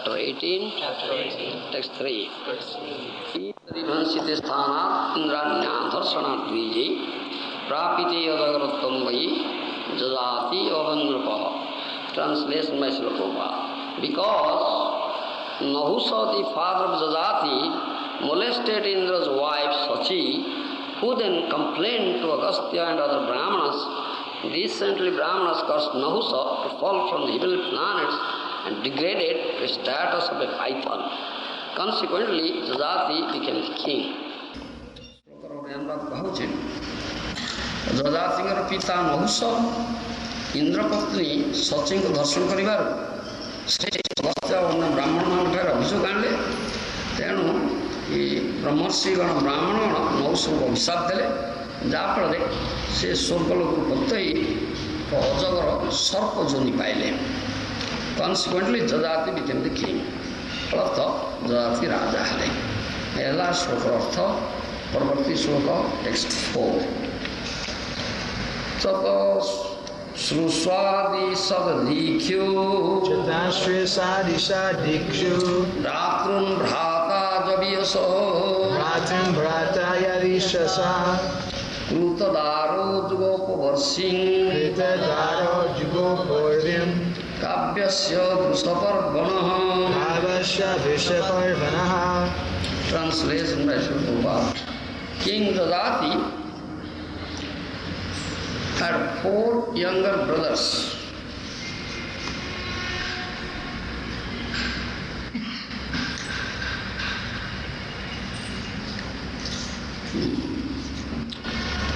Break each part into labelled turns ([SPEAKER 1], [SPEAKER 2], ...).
[SPEAKER 1] chapter 18, text 3. Vivansite sthanat indranya dharsanat dviji prapite yadagarottam vai jajati avandrupa. Translation by Srila Prabhupada. Because Nahusa, the father of Jajati, molested Indra's wife Sachi, who then complained to Agastya and other Brahmanas. Recently Brahmanas caused Nahusa to fall from the evil planets and degraded to the status of a python. Consequently, Jajati became the king. Jajatiଙ୍କର ପିତା ନହୁଷ ଇନ୍ଦ୍ରପତ୍ନୀ ସଚିଙ୍କୁ ଦର୍ଶନ କରିବାରୁ ସେ ଅଗସ୍ତ୍ୟ ଅନ୍ୟ ବ୍ରାହ୍ମଣମାନଙ୍କଠାରେ ଅଭିଯୋଗ ଆଣିଲେ। ତେଣୁ ଏ ବ୍ରହ୍ମର୍ଷିଗଣ ବ୍ରାହ୍ମଣଗଣ ନହୁଷଙ୍କୁ ଅଭିଶାପ ଦେଲେ, ଯାହାଫଳରେ ସେ ସ୍ୱର୍ଗଲୋକରୁ ପତିତ ହୋଇ ଅଜଗର ସର୍ପ ଯୋନି ପାଇଲେ। କନସିକ୍ୱେଣ୍ଟଲି ଯଜାତି ବିକେମ୍ ଦି କିଙ୍ଗ। ଫଳତଃ ଯଜାତି ରାଜା ହେଲେ। ହେଲା ଶ୍ଲୋକର ଅର୍ଥ। ପରବର୍ତ୍ତୀ ଶ୍ଲୋକ ଟେକ୍ସଟ 4। ତତ ଶ୍ରୁସ୍ୱାଦି ସଦୀକ୍ଷୁ ରାତୃନ୍ ଭ୍ରାତା ଯବିୟସଃ কৃতদারো যুগোপবর্ষিং কাব্যস্য বৃষপর্বণঃ। Translation by Srila Prabhupada. King Jajati had 4 younger brothers.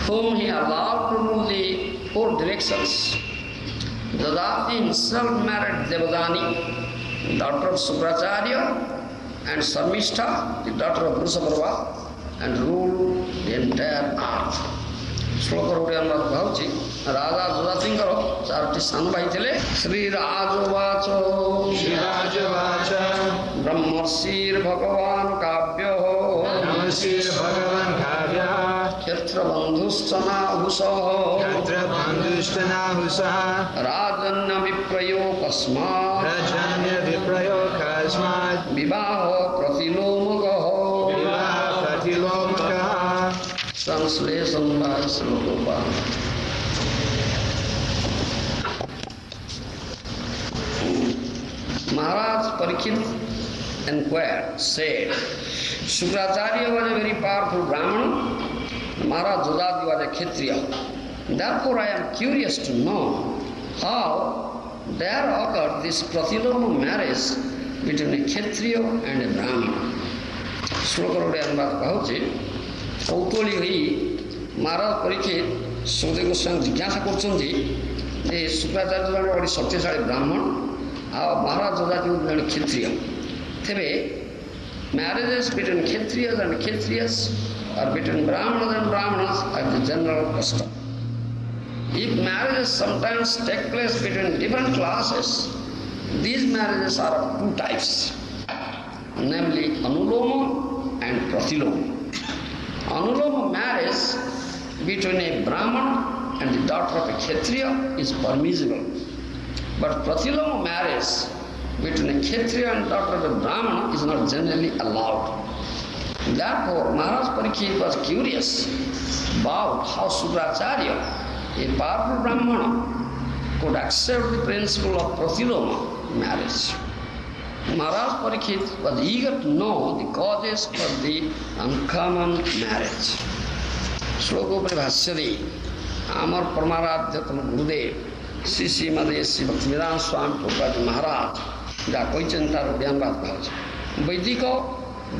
[SPEAKER 1] Whom he allowed to rule the 4 directions. Jajati himself married Devadani, daughter of Sukracharya, and Sarmishta, the daughter of Vrusaparva, and ruled the entire earth. ଶ୍ଲୋକର Odia ଅନୁବାଦ ଭାବୁଛି, ରାଜା ଯଜାତିଙ୍କର 4ଟି ସାନ ଭାଇ ଥିଲେ। ଶ୍ରୀରାଜବାଚ ବ୍ରହ୍ମର୍ଷିର୍ ଭଗବାନ କାବ୍ୟ କ୍ଷେତ୍ରବନ୍ଧୁଶ୍ଚ ନାହୁଷଃ ରାଜନ୍ୟ ବିପ୍ରୟୋ କସ୍ମାତ୍ ବିବାହ ପ୍ରତିଲୋମକଃ। Translation by Srila Prabhupada. Maharaj Parikshit inquired, said, Shukracharya was a very powerful Brahmana, Maharaj Jajati was a Kshatriya. Therefore I am curious to know how there occurred this Pratiloma marriage between a Kshatriya and a Brahmana. ଶ୍ଲୋକର Odia ଅନୁବାଦ କହୁଛି, କୌତୂହଳୀ ହୋଇ ମହାରାଜ ପରୀକ୍ଷିତ ସୁଖଦେବ ଗୋସ୍ୱାମୀ ଜିଜ୍ଞାସା କରୁଛନ୍ତି ଯେ ଶୁକ୍ରାଚାର୍ଯ୍ୟ ଜଣେ ବଡ଼ି ଶକ୍ତିଶାଳୀ ବ୍ରାହ୍ମଣ ଆଉ ମହାରାଜ ଯଜାତି ଜଣେ କ୍ଷତ୍ରିୟ। ତେବେ marriages between Kshatriyas and Kshatriyas or between Brahmanas and Brahmanas are the general custom. If marriages sometimes take place between different classes, these marriages are of 2 types, namely Anuloma and Pratiloma. Anuloma marriage between a Brahmana and the daughter of a Kshatriya is permissible, but Pratiloma marriage between a Kshatriya and daughter of a Brahmana is not generally allowed. Therefore, Maharaj Parikshit was curious about how Sukracharya, a powerful Brahmana, could accept the principle of Pratiloma marriage. Maharaj Parikshit was eager to know the causes for the uncommon marriage. Shloka upare bhashya deyi amar paramaradhya tama gurudev Sri Srimad Bhaktivedanta Swami Prabhupada Maharaj ଯାହା କହିଛନ୍ତି ତାର ଓଡ଼ିଆ ଅନୁବାଦ କହୁଛି, ବୈଦିକ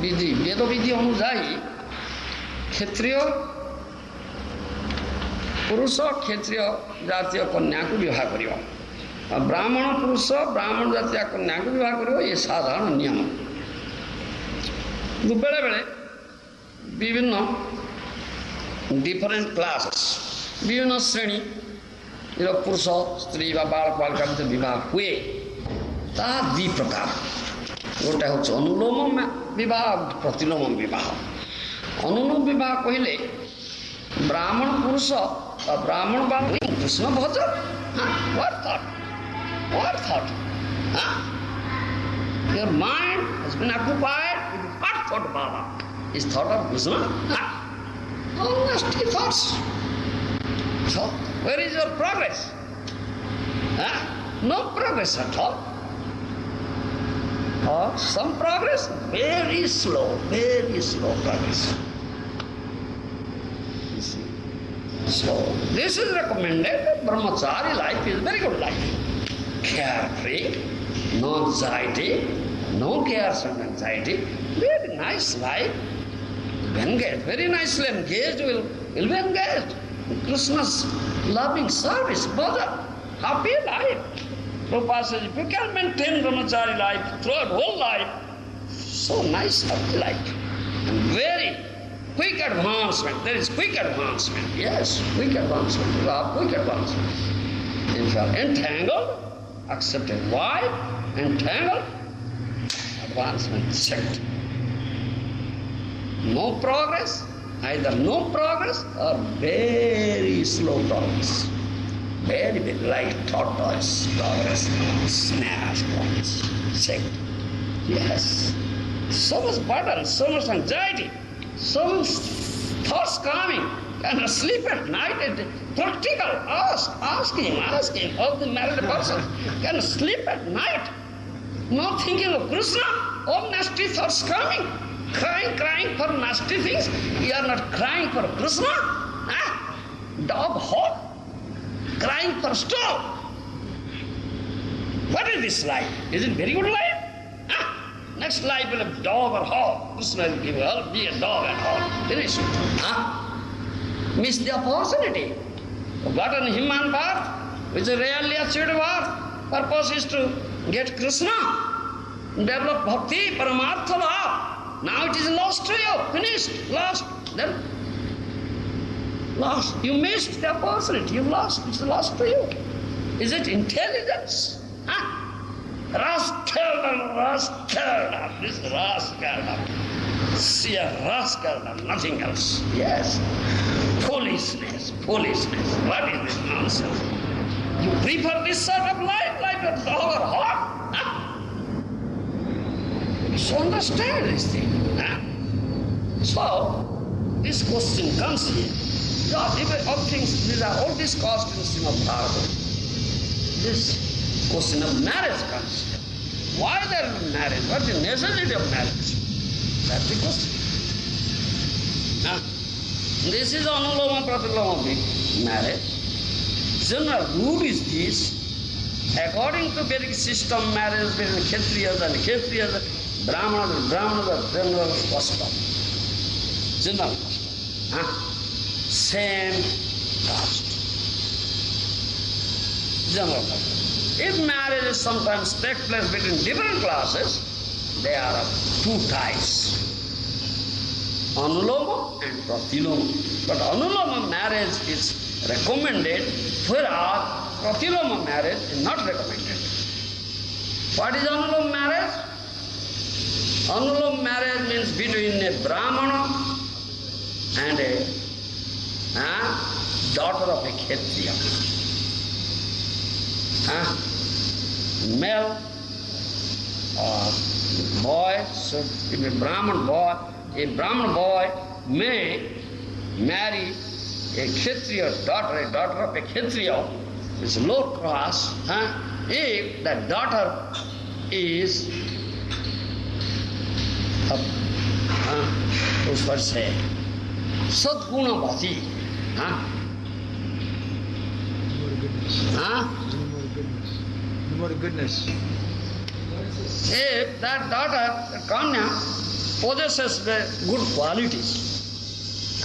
[SPEAKER 1] ବିଧି ବେଦବିଧି ଅନୁଯାୟୀ କ୍ଷତ୍ରିୟ ପୁରୁଷ କ୍ଷତ୍ରିୟ ଜାତୀୟ କନ୍ୟାକୁ ବିବାହ କରିବ, ବ୍ରାହ୍ମଣ ପୁରୁଷ ବ୍ରାହ୍ମଣ ଜାତୀୟ କନ୍ୟାକୁ ବିବାହ କରିବ, ଏ ସାଧାରଣ ନିୟମ। ବେଳେବେଳେ ବିଭିନ୍ନ ଡିଫରେଣ୍ଟ କ୍ଲାସ୍, ବିଭିନ୍ନ ଶ୍ରେଣୀର ପୁରୁଷ ସ୍ତ୍ରୀ ବା ବାଳକ ବାଳିକା ଭିତରେ ବିବାହ ହୁଏ। ତାହା 2 ପ୍ରକାର, ଗୋଟେ ହେଉଛି ଅନୁଲୋମ ବିବାହ, ପ୍ରତିଲୋମ ବିବାହ। ଅନୁଲୋମ ବିବାହ କହିଲେ ବ୍ରାହ୍ମଣ ପୁରୁଷ ବା ବ୍ରାହ୍ମଣ ବାଳକ କୃଷ୍ଣ ଭଜ, what thought? Your mind has been occupied with what thought, Baba? Is thought of Krishna? All nasty thoughts. So, where is your progress? No progress at all. Or some progress, very slow progress. You see. So, this is recommended. Brahmachari life is very good life. Carefree, no anxiety, no cares and anxiety. Very nice life. Engaged, very nicely engaged, will be engaged. Krishna's loving service, brother. Happy life. Prabhupada says, if you can maintain brahmachari life throughout whole life, so nice, happy life. And very quick advancement. There is quick advancement. Yes, quick advancement. You have quick advancement. If you are entangled, accept a wife, entangled, advancement checked. No progress, either no progress or very slow progress. Very big, like tortoise progress, snares progress. Checked. Yes. So much burden, so much anxiety, so much thoughts coming, and sleep at night. Practical, ask him, all the married person can sleep at night, not thinking of Krishna, all nasty thoughts coming, crying for nasty things. You are not crying for Krishna, dog hawk, crying for stove. What is this life? Is it very good life? Next life will have dog or hawk. Krishna will give you, be a dog and hawk. Finish. Miss the opportunity. Gotten human birth, which is rarely achieved birth. Purpose is to get Krishna, develop bhakti, paramartha love. Now it is lost to you. Finished. Lost. Then lost. You missed the opportunity. You lost. It's lost to you. Is it intelligence? Rascaldom. This rascaldom. Sheer rascaldom, nothing else. Yes. Foolishness. What is this nonsense? You prefer this sort of life, like a dog or hawk? So understand this thing. So, this question comes here. All things, these are all discussed in Srimad Bhagavatam. This question of marriage comes here. Why there is marriage? What is the necessity of marriage? That's the question. This is Anuloma Pratiloma marriage. General rule is this. According to Vedic system, marriage between Kshatriyas and Kshatriyas, Brahmanas and Brahmanas are general custom. General custom. Same caste. General custom. If marriages sometimes take place between different classes, they are of two types. Anuloma and Pratiloma. But Anuloma marriage is recommended, whereas Pratiloma marriage is not recommended. What is Anuloma marriage? Anuloma marriage means between a Brahmana and a daughter of a Kshatriya. Male or boy, so if a Brahman boy may marry a Kshatriya daughter, a daughter of a Kshatriya, is low class, if that daughter is who's what say, Sadgunavati.
[SPEAKER 2] More goodness.
[SPEAKER 1] If that daughter, the Kanya, possesses the good qualities,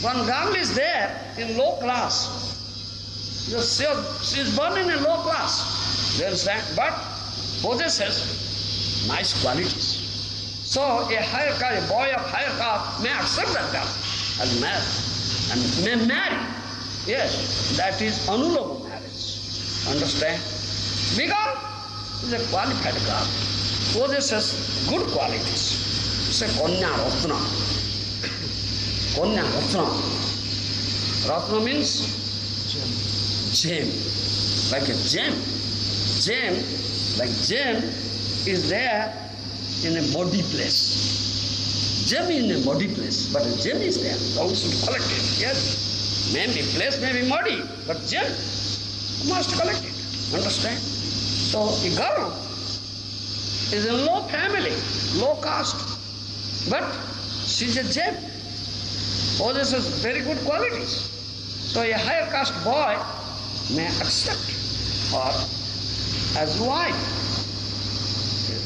[SPEAKER 1] one girl is there in low class. She is born in a low class, but possesses nice qualities. So a higher caste, a boy of higher caste may accept that girl as marriage and may marry. Yes, that is Anuloma marriage. Understand? Because he is a qualified girl, possesses good qualities. It's a Kanya Ratna. Kanya Ratna. Ratna means gem. Like a gem. Gem, like gem, is there in a muddy place. Gem in a muddy place, but a gem is there. Thou should collect it. Yes, maybe place may be muddy, but gem must collect it. Understand? So a girl is in low family, low caste, but she's a gem. Possesses very good qualities. So a higher caste boy may accept her as wife.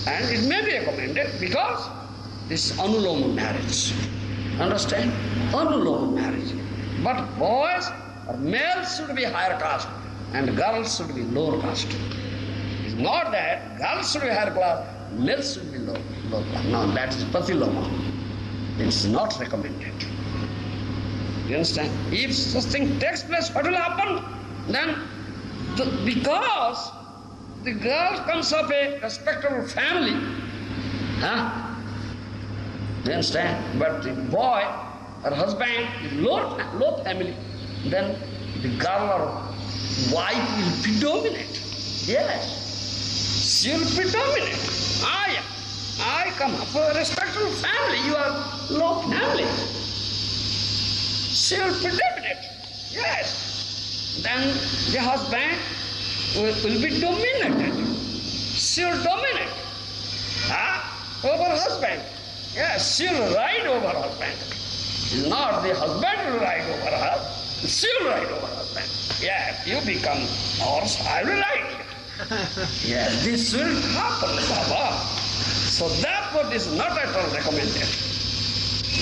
[SPEAKER 1] And it may be recommended because this is Anuloma marriage. Understand? Anuloma marriage. But boys or males should be higher caste and girls should be lower caste. It's not that girls should be higher class, males should be lower class. No, that is Patiloma. It's not recommended. You understand? If such thing takes place, what will happen? Then, because the girl comes of a respectable family, you understand? But the boy or husband is low family, then the girl or wife will predominate. Yes, she will predominate. I come from a respectable family, you are low family. She will predominate. Yes. Then the husband will be dominated. She will dominate over husband. Yes, she will ride over husband. It's not the husband will ride over her, she will ride over husband. Yes, you become horse, I will ride. Yes, this will happen, Baba. So therefore this is not at all recommended.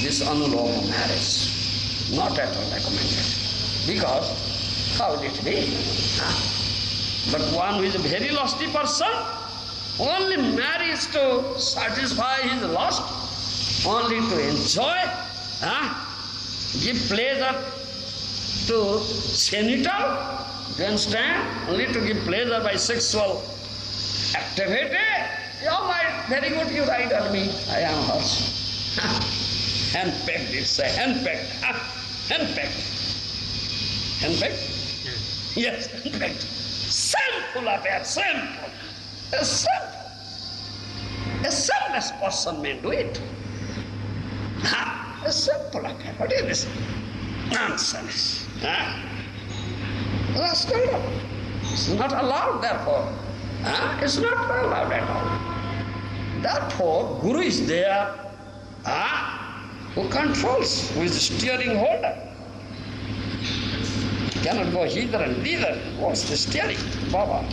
[SPEAKER 1] This Anuloma marriage. Not at all recommended. Because how will it be? But one who is a very lusty person only marries to satisfy his lust, only to enjoy, give pleasure to genital, do you understand? Only to give pleasure by sexual activity. Oh my, very good, you ride on me, I am horse. Hand-pecked, it's a hand-pecked. Hand-pecked. Hand-pecked? Yes, hand-pecked. Simple affair, simple. A simple. A sinless person may do it. A simple affair. What is this? Nonsense. Rascal. It's not allowed, therefore. It's not allowed at all. Therefore, Guru is there. Who controls, who is the steering holder. He cannot go hither and thither. What's the steering? Baba.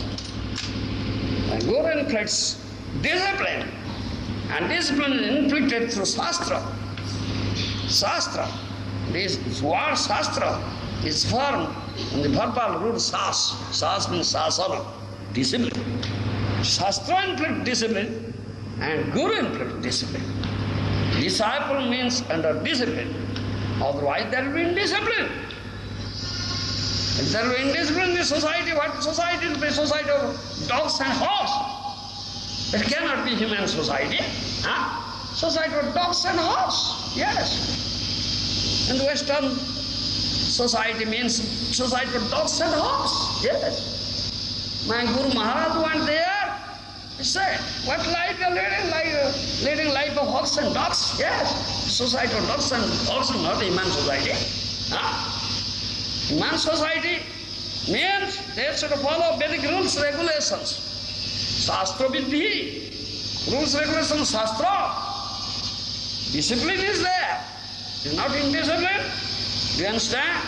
[SPEAKER 1] And Guru inflicts discipline. And discipline is inflicted through Shastra. Shastra. This word Shastra is formed in the verbal root Sas. Sas means Sasana. Discipline. Shastra inflicts discipline and Guru inflicts discipline. Disciple means under discipline. Otherwise there will be indiscipline. If there will be indiscipline in the society, what society will be? Society of dogs and horse. It cannot be human society. Society of dogs and horse. Yes. And Western society means society of dogs and horse. Yes. My Guru Maharaj went there. He said, what life you are leading? Leading life of horse and dogs? Yes. Society of dogs and horses, not human society. Human society means they should follow Vedic rules, regulations. Shastra vidhi. Rules, regulations, Shastra. Discipline is there. It's not indiscipline. Do you understand?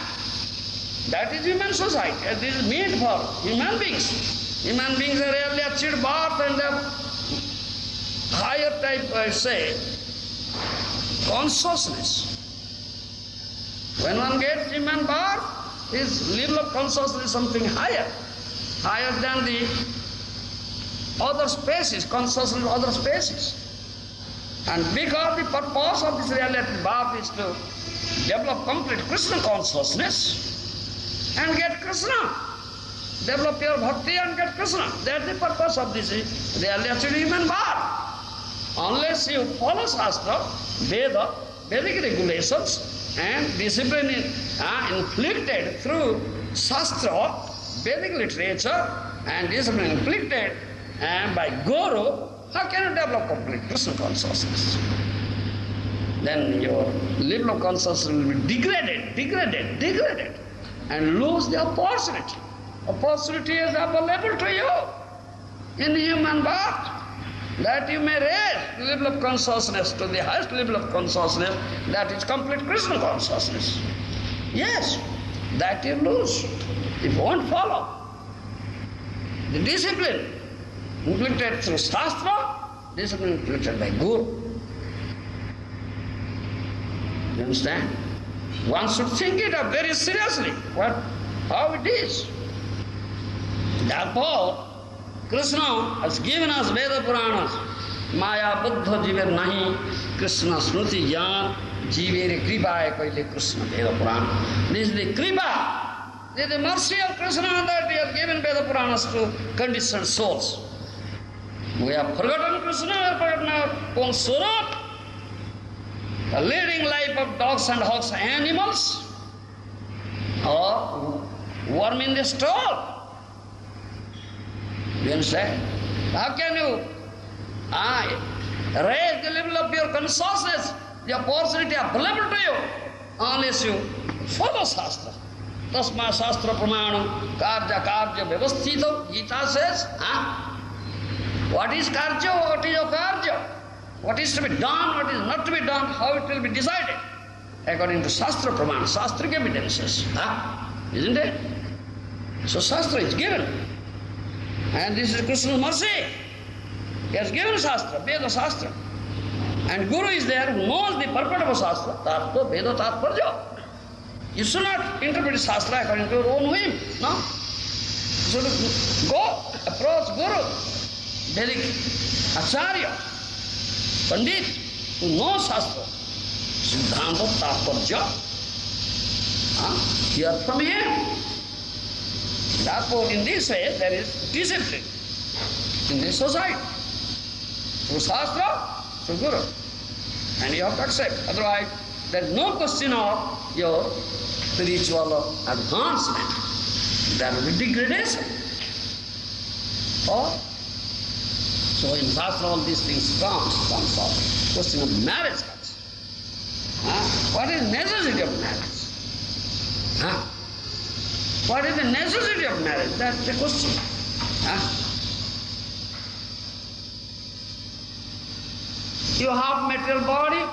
[SPEAKER 1] That is human society. This is meant for human beings. Human beings are rarely achieved birth and the higher type, I say, consciousness. When one gets human birth, his level of consciousness is something higher than the other species, consciousness of other species. And because the purpose of this reality birth is to develop complete Krishna consciousness and get Krishna. Develop your bhakti and get Krishna. That's the purpose of this reality human birth. Unless you follow Shastra, Veda, Vedic regulations and discipline inflicted through Shastra, Vedic literature and discipline inflicted by Guru, how can you develop complete Krishna consciousness? Then your level of consciousness will be degraded, and lose the opportunity. Opportunity is available to you in human birth, that you may raise the level of consciousness to the highest level of consciousness, that is complete Krishna consciousness. Yes, that you lose if you won't follow the discipline inflicted through Shastra, discipline inflicted by Gour. You understand? One should think it up very seriously, how it is. Therefore, Krishna has given us Veda Puranas. Maya Buddha Jiver Nahi, Krishna Snuti Jnana, Jivere Kripa Kaile Krishna Veda Purana. This is the Kripa, this is the mercy of Krishna that he has given Veda Puranas to conditioned souls. We have forgotten Krishna, we have forgotten our own Swarup. The leading life of dogs and hogs, animals, or worm in the store. You understand? How can you raise the level of your consciousness, the opportunity available to you, unless you follow Shastra? Tasma Shastra Pramanam Karja Vyavasthito, Gita says. What is Karja? What is Akarja? What is to be done, what is not to be done, how it will be decided? According to Shastra Praman, Shastric evidences. Isn't it? So Shastra is given. And this is Krishna's mercy. He has given Shastra, Veda Shastra. And Guru is there who knows the purport of a Shastra, Tattva Veda Tatparja. You should not interpret Shastra according to your own whim. No? You should go, approach Guru, Vedic Acharya, Pandit, who knows Shastra, Siddhanta Tatparja. Hear from him. Therefore, in this way, there is discipline in this society. Through Shastra, through Guru. And you have to accept. Otherwise, there is no question of your spiritual advancement. There will be degradation. So in Shastra, all these things comes out. Question of marriage comes. What is necessity of marriage? What is the necessity of marriage? That's the question. You have material body,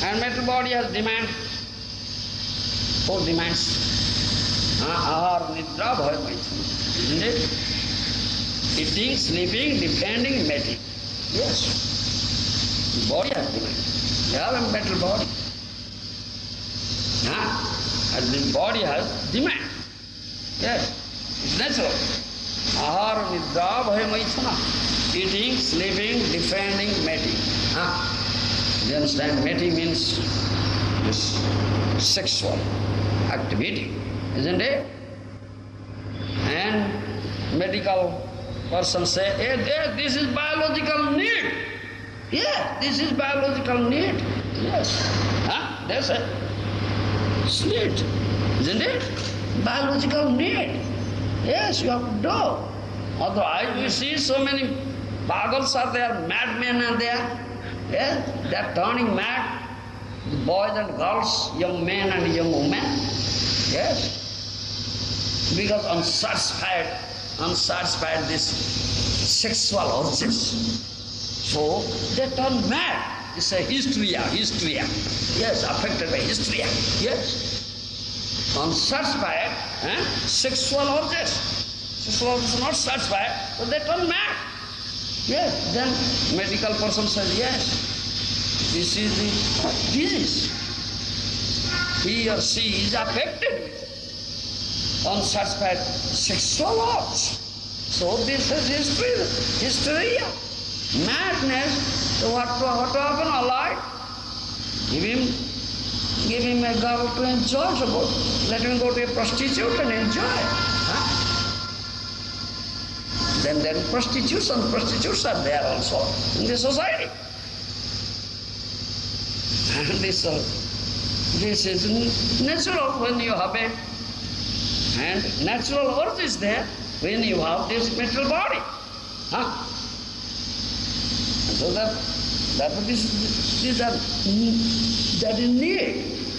[SPEAKER 1] and material body has demand. 4 demands. Ahar, nidra, bhaya, maithuna. Isn't it? Eating, sleeping, defending, mating. Yes. The body has demand. You have a material body. And the body has demand. Yes, it's natural. Ahara, nidra, bhaya, maithuna. Eating, sleeping, defending, mating. You understand? Mating means this sexual activity, isn't it? And medical persons say, hey, this is biological need. Yeah, this is biological need. Yes. They say, it's need, isn't it? Biological need. Yes, you have to do. Otherwise, we see so many pagals are there, madmen are there. Yes, they are turning mad. The boys and girls, young men and young women. Yes. Because unsatisfied this sexual urges. So they turn mad. It's a hysteria. Yes, affected by hysteria. Yes. Unsatisfied sexual urges. Sexual urges are not satisfied, so they turn mad. Yes, then medical person says, yes, this is the disease. He or she is affected with unsatisfied sexual urge. So this is hysteria, madness. So what to happen? Alive? Give him a girl to enjoy. So let him go to a prostitute and enjoy. Then there is prostitution. Prostitutes are there also in the society. And this is natural when you have and natural urge is there when you have this material body. So that is need.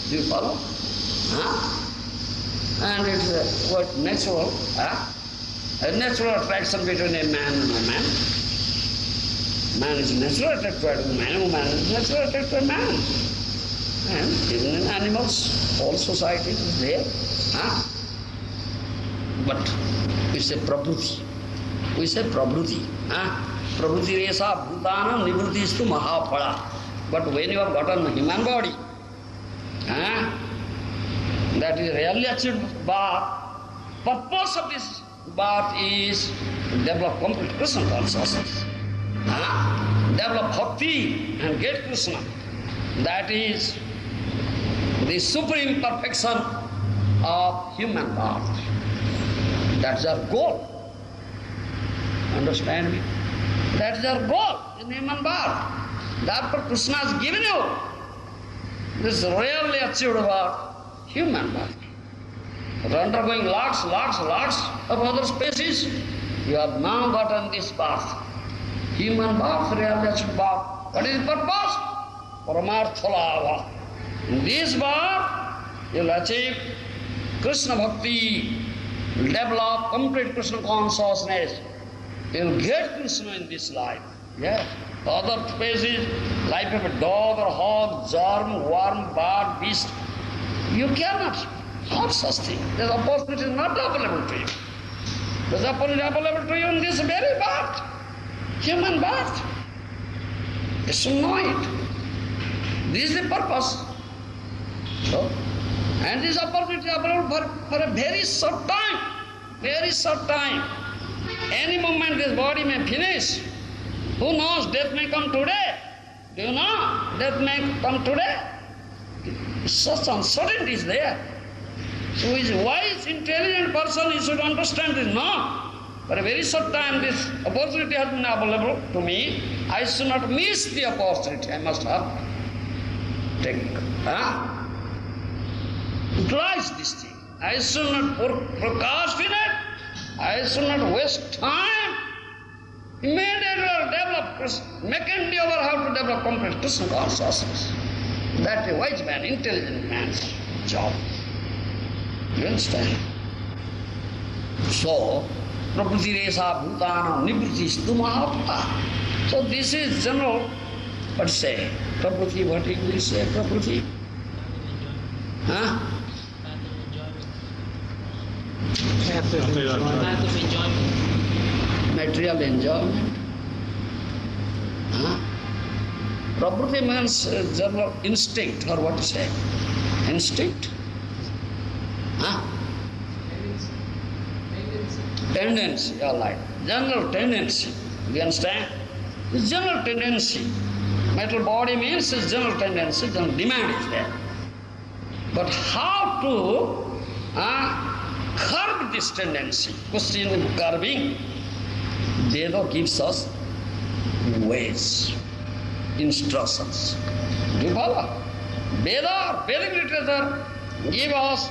[SPEAKER 1] Do you follow? And it's what natural, a natural attraction between a man and a man. Man is naturally attracted to a man, woman is naturally attracted to a man. And even in animals, whole society is there. But we say prabhuti. We say prabhuti. Prabhuti resa bhutana nivruti istu mahaphala. But when you have gotten a human body, that is really achieved birth. Purpose of this birth is to develop complete Krishna consciousness. Develop bhakti and get Krishna. That is the supreme perfection of human birth. That's our goal. Understand me? That is our goal in human birth. Therefore Krishna has given you this rarely achieved birth, human birth. After undergoing lots of other species, you have now gotten this birth. Human birth, rarely achieved birth. What is the purpose? Paramartha. In this birth, you will achieve Krishna bhakti, you will develop complete Krishna consciousness. You will get Krishna in this life. Yes. Other species, life of a dog or hog, germ, worm, bird, beast, you cannot have such thing. The opportunity is not available to you. The opportunity is available to you in this very birth, human birth. You should know it. This is the purpose. So, and this opportunity is available for a very short time. Very short time. Any moment this body may finish. Who knows, death may come today. Do you know? Death may come today. Such uncertainty is there. So he is a wise, intelligent person, he should understand this. No. For a very short time this opportunity has been available to me. I should not miss the opportunity. I must have taken. Utilize this thing. I should not procrastinate. I should not waste time. Immediately develop, make endeavor how to develop complete Krishna consciousness. That's a wise man, intelligent man's job. You understand? So, prakriti resa bhutana nivritti istu mahaphala. So this is general, what say? Prakriti, what English say? Prakriti?
[SPEAKER 2] Path of enjoyment.
[SPEAKER 1] Material enjoyment. Prakriti means general instinct, or what to say? Instinct? Tendency, all right. General tendency. Do you understand? It's general tendency. Metal body means it's general tendency, general demand is there. But how to curb this tendency? Question of curbing. Veda gives us ways, instructions. Do you follow? Veda, Vedic literature, give us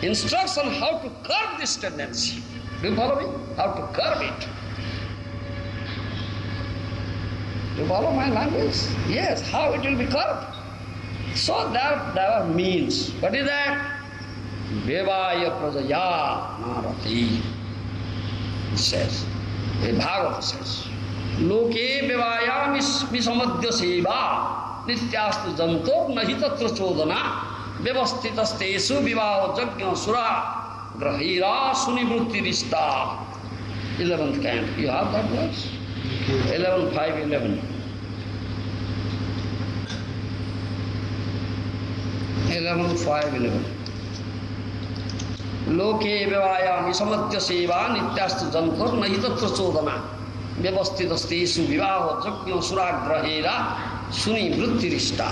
[SPEAKER 1] instruction how to curb this tendency. Do you follow me? How to curb it. Do you follow my language? Yes, how it will be curbed. So there are means. What is that? Devaya prajaya narati. It says. The Bhagavatam says. Loke devaya misamadya seva nityastu jantor nahi tatra chodana vyavastitastesu vivaho jagya sura grahira sunivrutti rista. 11th canto. You have that verse? 11.5.11. 11.5.11. Loke vyavaya misamadya seva nityastu jantor nahi tatra chodana vyavastitastesu vivaho jagya sura grahira sunivrutti rista.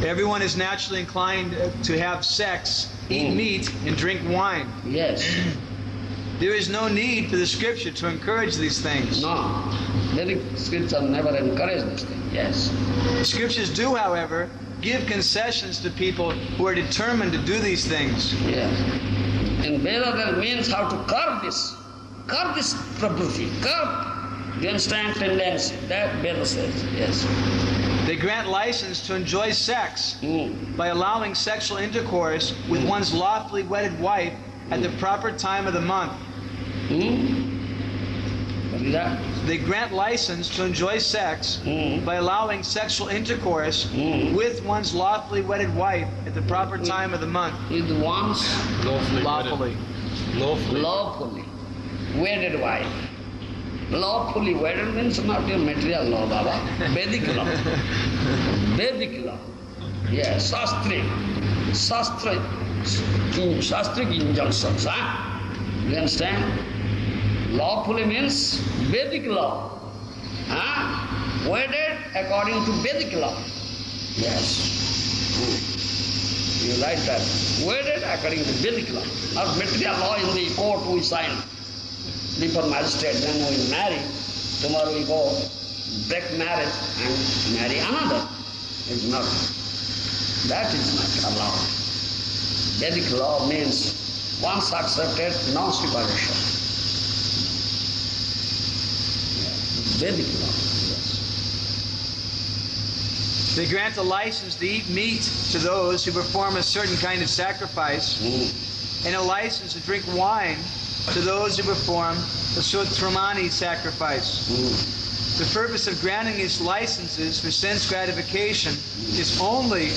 [SPEAKER 2] Everyone is naturally inclined to have sex, eat meat, and drink wine.
[SPEAKER 1] Yes.
[SPEAKER 2] There is no need for the scripture to encourage these things.
[SPEAKER 1] No. Vedic scripture never encourage this thing. Yes.
[SPEAKER 2] The scriptures do, however, give concessions to people who are determined to do these things.
[SPEAKER 1] Yes. In Veda there means how to curb this prakriti, curb you understand? Tendency. That Veda says, yes.
[SPEAKER 2] They grant license to enjoy sex by allowing sexual intercourse with one's lawfully wedded wife at the proper time of the month.
[SPEAKER 1] What is that?
[SPEAKER 2] They grant license to enjoy sex by allowing sexual intercourse with one's lawfully wedded wife at the proper time of the month.
[SPEAKER 1] With one's
[SPEAKER 2] Lawfully.
[SPEAKER 1] lawfully wedded wife. Lawfully wedded means not your material law, Baba. Vedic law. Vedic law. Yes, Shastric. Shastric injunctions. Huh? You understand? Lawfully means Vedic law. Huh? Wedded according to Vedic law. Yes. You write that. Wedded according to Vedic law. Not material law in the court we sign. Before magistrate, then we marry. Tomorrow we go break marriage and marry another. It's not. That is not allowed. Vedic law means once accepted, non-separation. Vedic law, yes.
[SPEAKER 2] They grant a license to eat meat to those who perform a certain kind of sacrifice, and a license to drink wine to those who perform the Sotramani sacrifice. The purpose of granting these licenses for sense gratification is only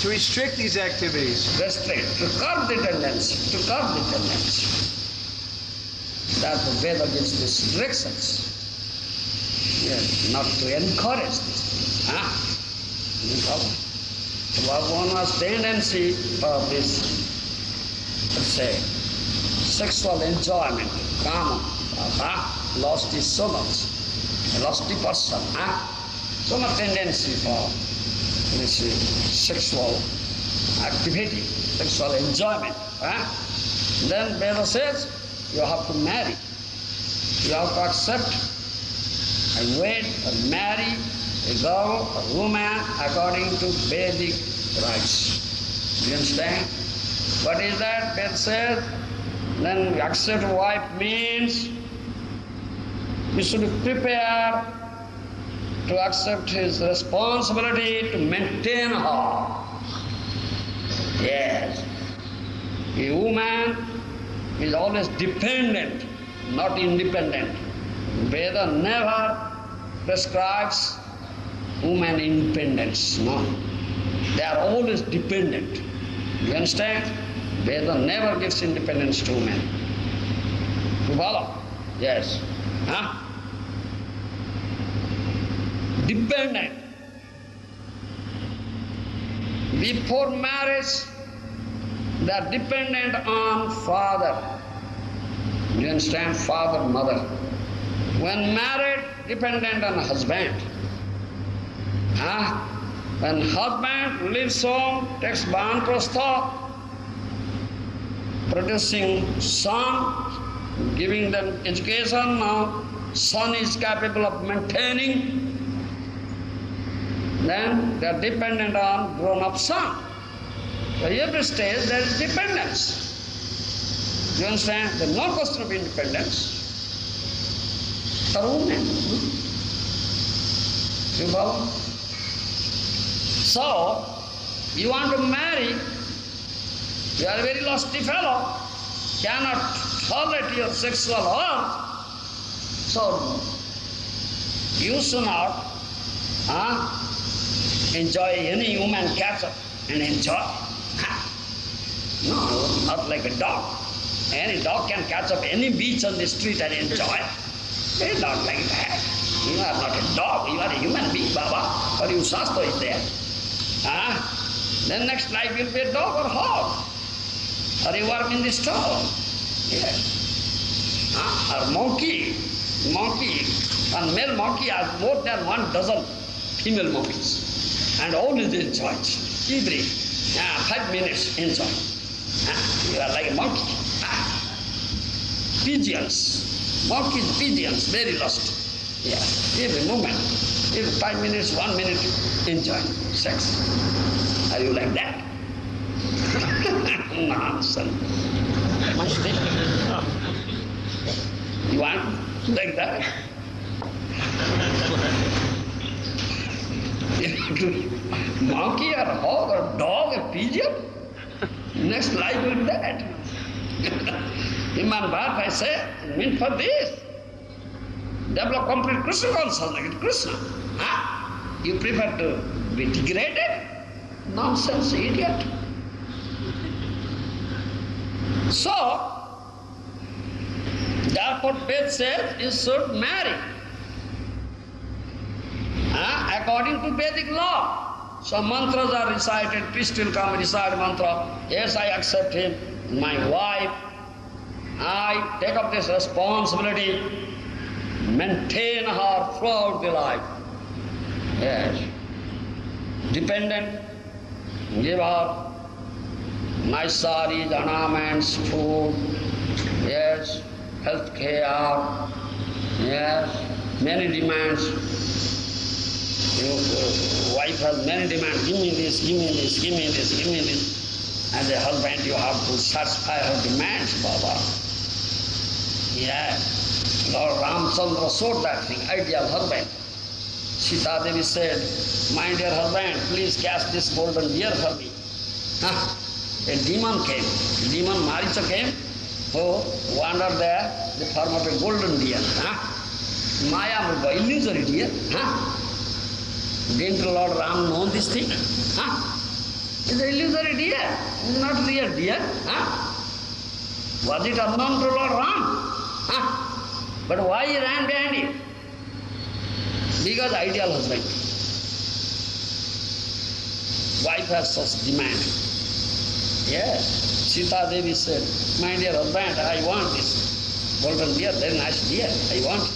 [SPEAKER 2] to restrict these activities.
[SPEAKER 1] Restrict, to curb the tendency, That the Veda gives restrictions. Yes, not to encourage this. Huh? One has tendency of this, let's say, sexual enjoyment, kama, lost is so much, lost the person, so much tendency for sexual activity, sexual enjoyment. Then Veda says you have to marry, you have to accept and wed or marry a girl, a woman according to Vedic rites. You understand? What is that? Veda says, then accept a wife means you should prepare to accept his responsibility to maintain her. Yes. A woman is always dependent, not independent. Veda never prescribes woman independence, no. They are always dependent. You understand? Veda never gives independence to women. You follow? Yes. Dependent. Before marriage, they are dependent on father. You understand? Father, mother. When married, dependent on husband. When husband leaves home, takes Banprastha, producing son, giving them education, now son is capable of maintaining, then they are dependent on grown-up son. So every stage there is dependence. You understand? There is no question of independence. For women. You follow? So, you want to marry, you are a very lusty fellow, cannot tolerate your sexual urge. So, you should not enjoy any woman catch up and enjoy. No, not like a dog. Any dog can catch up any beach on the street and enjoy. It's not like that. You are not a dog, you are a human being, Baba. For you, Shastra is there. Then next life you'll be a dog or hog. Or you work in the store. Yes. Or monkey. And male monkey has more than 1 dozen female monkeys. And always enjoy it. Every 5 minutes enjoy. You are like a monkey. Pigeons. Monkeys, pigeons, very lost. Yeah. Every moment, every 5 minutes, 1 minute, enjoy sex. Are you like that? Nonsense. You want like that? Monkey or hog or dog or pigeon, next life will be that. Human birth, I say, meant for this. Develop complete Krishna consciousness, Krishna. Huh? You prefer to be degraded? Nonsense, idiot. So, therefore Ved says you should marry. According to Vedic law. So mantras are recited, priest will come recite mantra. Yes, I accept him, my wife. I take up this responsibility, maintain her throughout the life. Yes. Dependent, give her nice saris, ornaments, food, yes, health care, yes, many demands. Your wife has many demands, give me this, give me this, give me this, give me this. And the husband, you have to satisfy her demands, Baba. Yeah. Lord Ramchandra showed that thing, ideal husband. Sita Devi said, my dear husband, please cast this golden deer for me. A demon came, demon Maricha came, who wandered there, the form of a golden deer. Maya Mruga, illusory deer. Didn't Lord Ram know this thing? It's an illusory deer, it's not real deer. Was it unknown to Lord Ram? But why he ran behind it? Because ideal husband. Wife has such demand. Yes. Sita Devi said, my dear husband, I want this golden deer, very nice deer, I want it.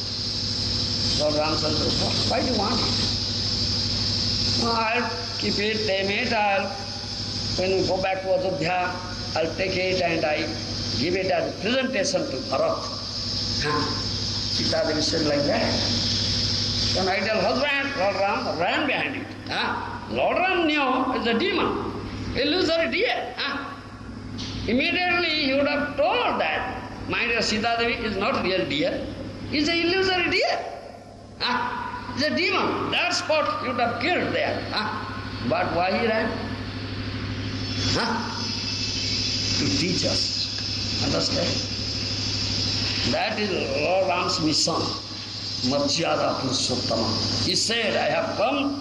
[SPEAKER 1] Lord Ramchandra, why do you want it? No, I'll keep it, tame it, when we go back to Ajodhya, I'll take it and I give it as a presentation to Bharat. Sita Devi said like that. So an ideal husband, Lord Ram, ran behind it. Lord Ram knew it's a demon, illusory deer. Immediately he would have told that, my dear Sita Devi is not real deer, it's an illusory deer. It's a demon. That spot he would have killed there. But why he ran? To teach us. Understand? That is Lord Ram's mission. Marjyada Purushottama. He said, I have come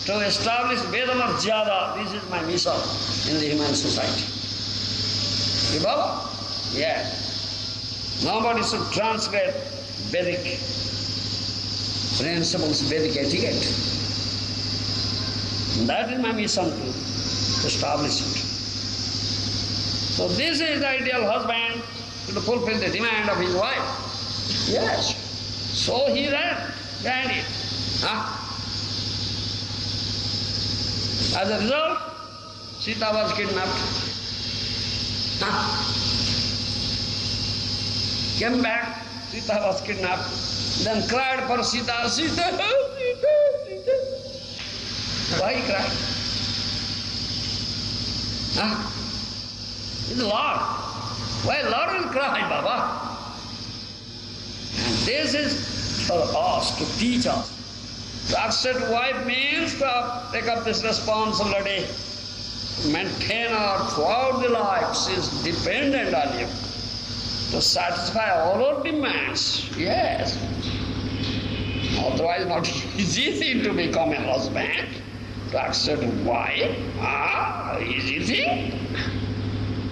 [SPEAKER 1] to establish Veda Marjyada. This is my mission in the human society. You know? Yeah. Nobody should transgress Vedic principles, Vedic etiquette. That is my mission to establish it. So this is the ideal husband to fulfill the demand of his wife. Yes. So he ran behind it. As a result, Sita was kidnapped. Came back, Sita was kidnapped. Then cried for Sita, Sita, Sita, Sita. Why he cried? It's the Lord. Why Lord will cry, Baba? And this is for us, to teach us. To accept wife means to take up this responsibility, maintain her throughout the life. She is dependent on you. To satisfy all our demands, yes. Otherwise not easy thing to become a husband, to accept a wife. Easy thing?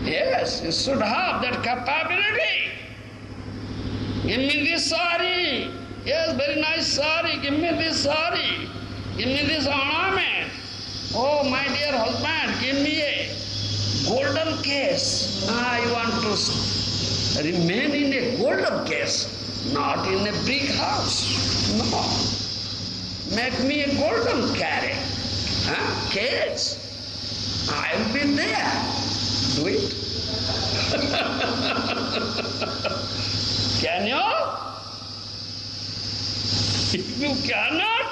[SPEAKER 1] Yes, you should have that capability. Give me this sari. Yes, very nice sari. Give me this sari. Give me this ornament. Oh, my dear husband, give me a golden case. I want to remain in a golden case, not in a brick house. No. Make me a golden carriage, case. I'll be there. Do it. Can you? If you cannot,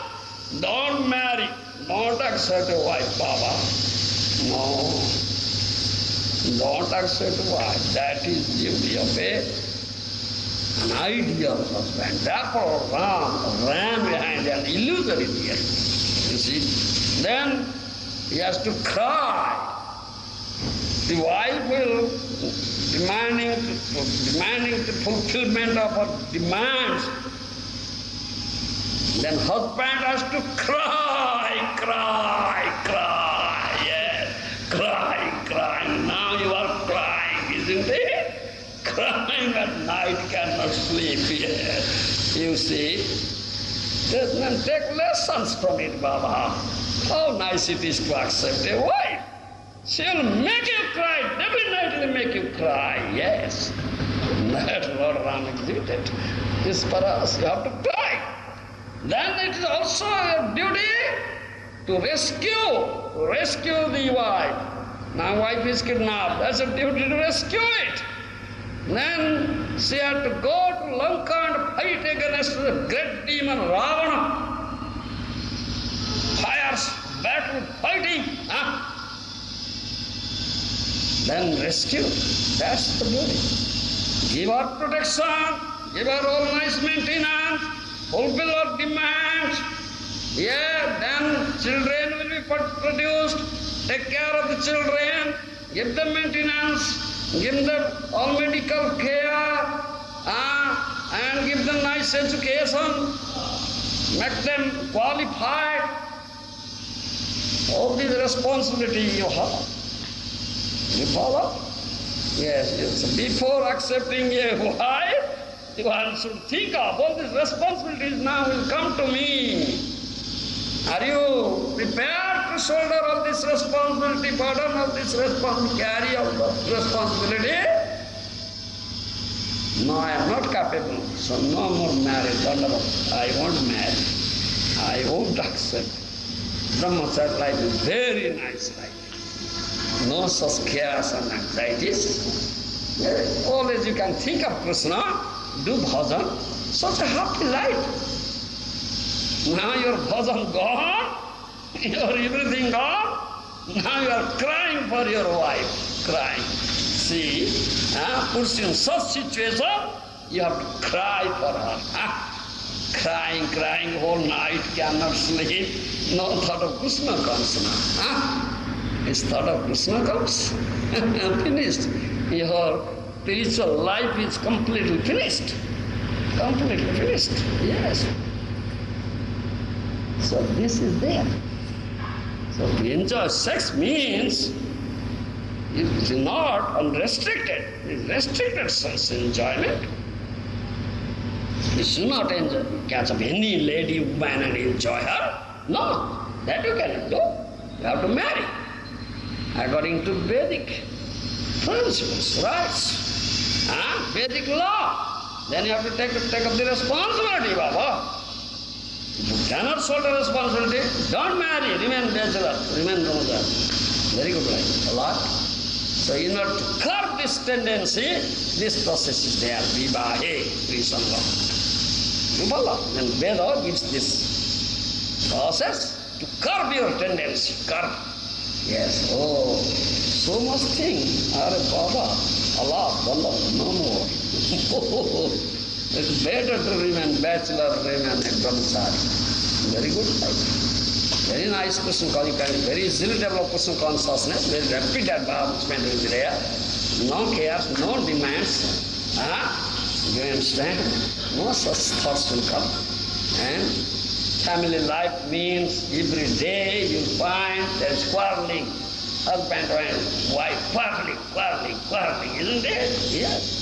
[SPEAKER 1] don't marry. Don't accept a wife, Baba. No. Don't accept a wife. That is duty of a an ideal husband. Therefore, Ram ran behind an illusory deer. You see? Then he has to cry. The wife will demanding the fulfillment of her demands. Then husband has to cry, yes, cry. Now you are crying, isn't it? Crying at night, cannot sleep, yes. You see? Then take lessons from it, Baba. How nice it is to accept a wife. She will make you cry, definitely make you cry, yes. That's what Ram exhibited. This for us, you have to cry. Then it is also your duty to rescue the wife. Now wife is kidnapped, that's a duty to rescue it. Then she had to go to Lanka and fight against the great demon Ravana. Fires, battle, fighting. Then rescue, that's the duty. Give her protection, give her all nice maintenance, fulfill her demands. Yeah, then children will be produced, take care of the children, give them maintenance, give them all medical care, and give them nice education, make them qualified. All this responsibility you have. You follow? Yes. Before accepting a wife, one should think of all these responsibilities now will come to me. Are you prepared to shoulder all this responsibility, burden of this responsibility, carry all the responsibility? No, I am not capable, so no more marriage. I won't marry. I won't accept. Brahmacharya life is very nice life. No such cares and anxieties. Always you can think of Krishna, do bhajan, such a happy life. Now your bhajan gone, your everything gone, now you are crying for your wife, crying. See, puts you in such situation, you have to cry for her. Crying whole night, cannot sleep, no thought of Krishna comes now. His thought of Krishna comes, finished. Your spiritual life is completely finished. Completely finished, yes. So this is there. So to enjoy sex means it is not unrestricted. It is restricted sex enjoyment. You should not enjoy, catch up any lady, woman and enjoy her. No, that you cannot do. You have to marry. According to Vedic principles, rights, Vedic law. Then you have to take up the responsibility, Baba. If you cannot shoulder responsibility, don't marry, remain bachelor, remain brahmachari. Very good life, a lot. So in order to curb this tendency, this process is there, vivahe, prisanga. You follow? Then Veda gives this process to curb your tendency, curb. Yes, oh, so much thing. Are Baba, Allah, no more. It's better to remain bachelor, remain a brahmachari. Very good life. Very nice Krishna consciousness, very easily develop Krishna consciousness, very rapid advancement will be there. No cares, no demands. You understand? No such thoughts will come. And family life means every day you find there is quarreling. Husband and wife quarreling, isn't it? Yes.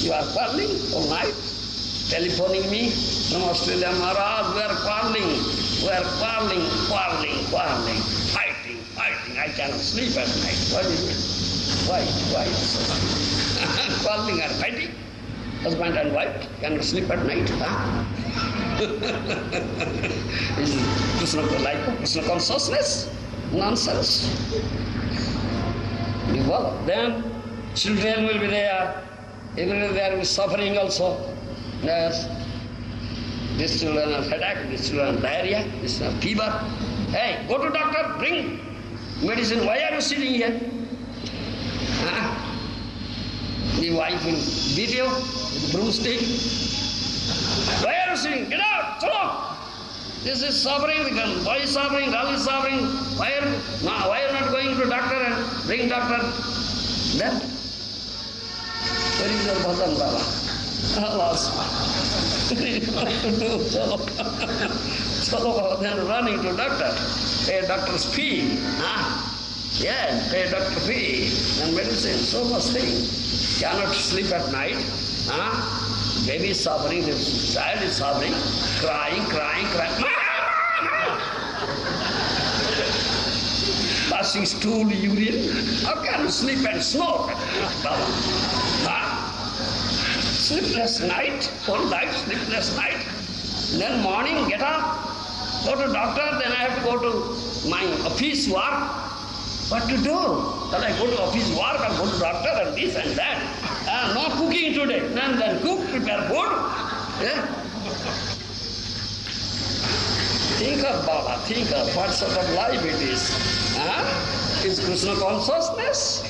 [SPEAKER 1] You are quarreling all night, telephoning me from Australia, Maharaj, we are quarreling, fighting. I cannot sleep at night. What is it? Why? Quarreling and fighting? Husband and wife cannot sleep at night. Is Krishna like Krishna consciousness? Nonsense. Develop. Then children will be there. Everywhere there will be suffering also. Yes. These children have headache, these children have diarrhea, these children have fever. Hey, go to doctor, bring medicine. Why are you sitting here? The wife will beat you with broomstick. Why are you sitting? Get out! Chalo! This is suffering, the boy is suffering, girl is suffering. Why are you not going to doctor and bring doctor? Then, where is your bhajan, Baba? Alas. Chalo, Baba, then running to doctor. Pay doctor's fee. Yes, pay doctor fee and medicine, so much thing. Cannot sleep at night. Baby is suffering, the child is suffering, crying. Passing stool, urine. How can you sleep and smoke? Sleepless night, whole night, sleepless night. Then morning, get up, go to doctor, then I have to go to my office work. What to do? Then I go to office work, I go to doctor and this and that. No cooking today. Then cook, prepare food. Yeah? Think of Baba, think of what sort of life it is. Is Krishna consciousness?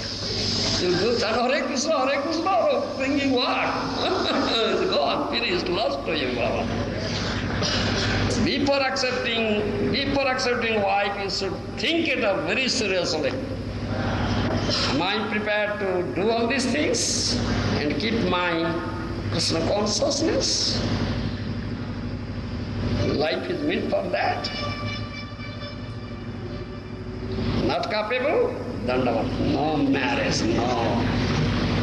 [SPEAKER 1] You do chant Hare Krishna, or bringing what? It's gone, finished, lost to you, Baba. Before accepting wife, you should think it up very seriously. Am I prepared to do all these things and keep my Krishna consciousness? Life is meant for that. Not capable? Dandavat. No marriage, no.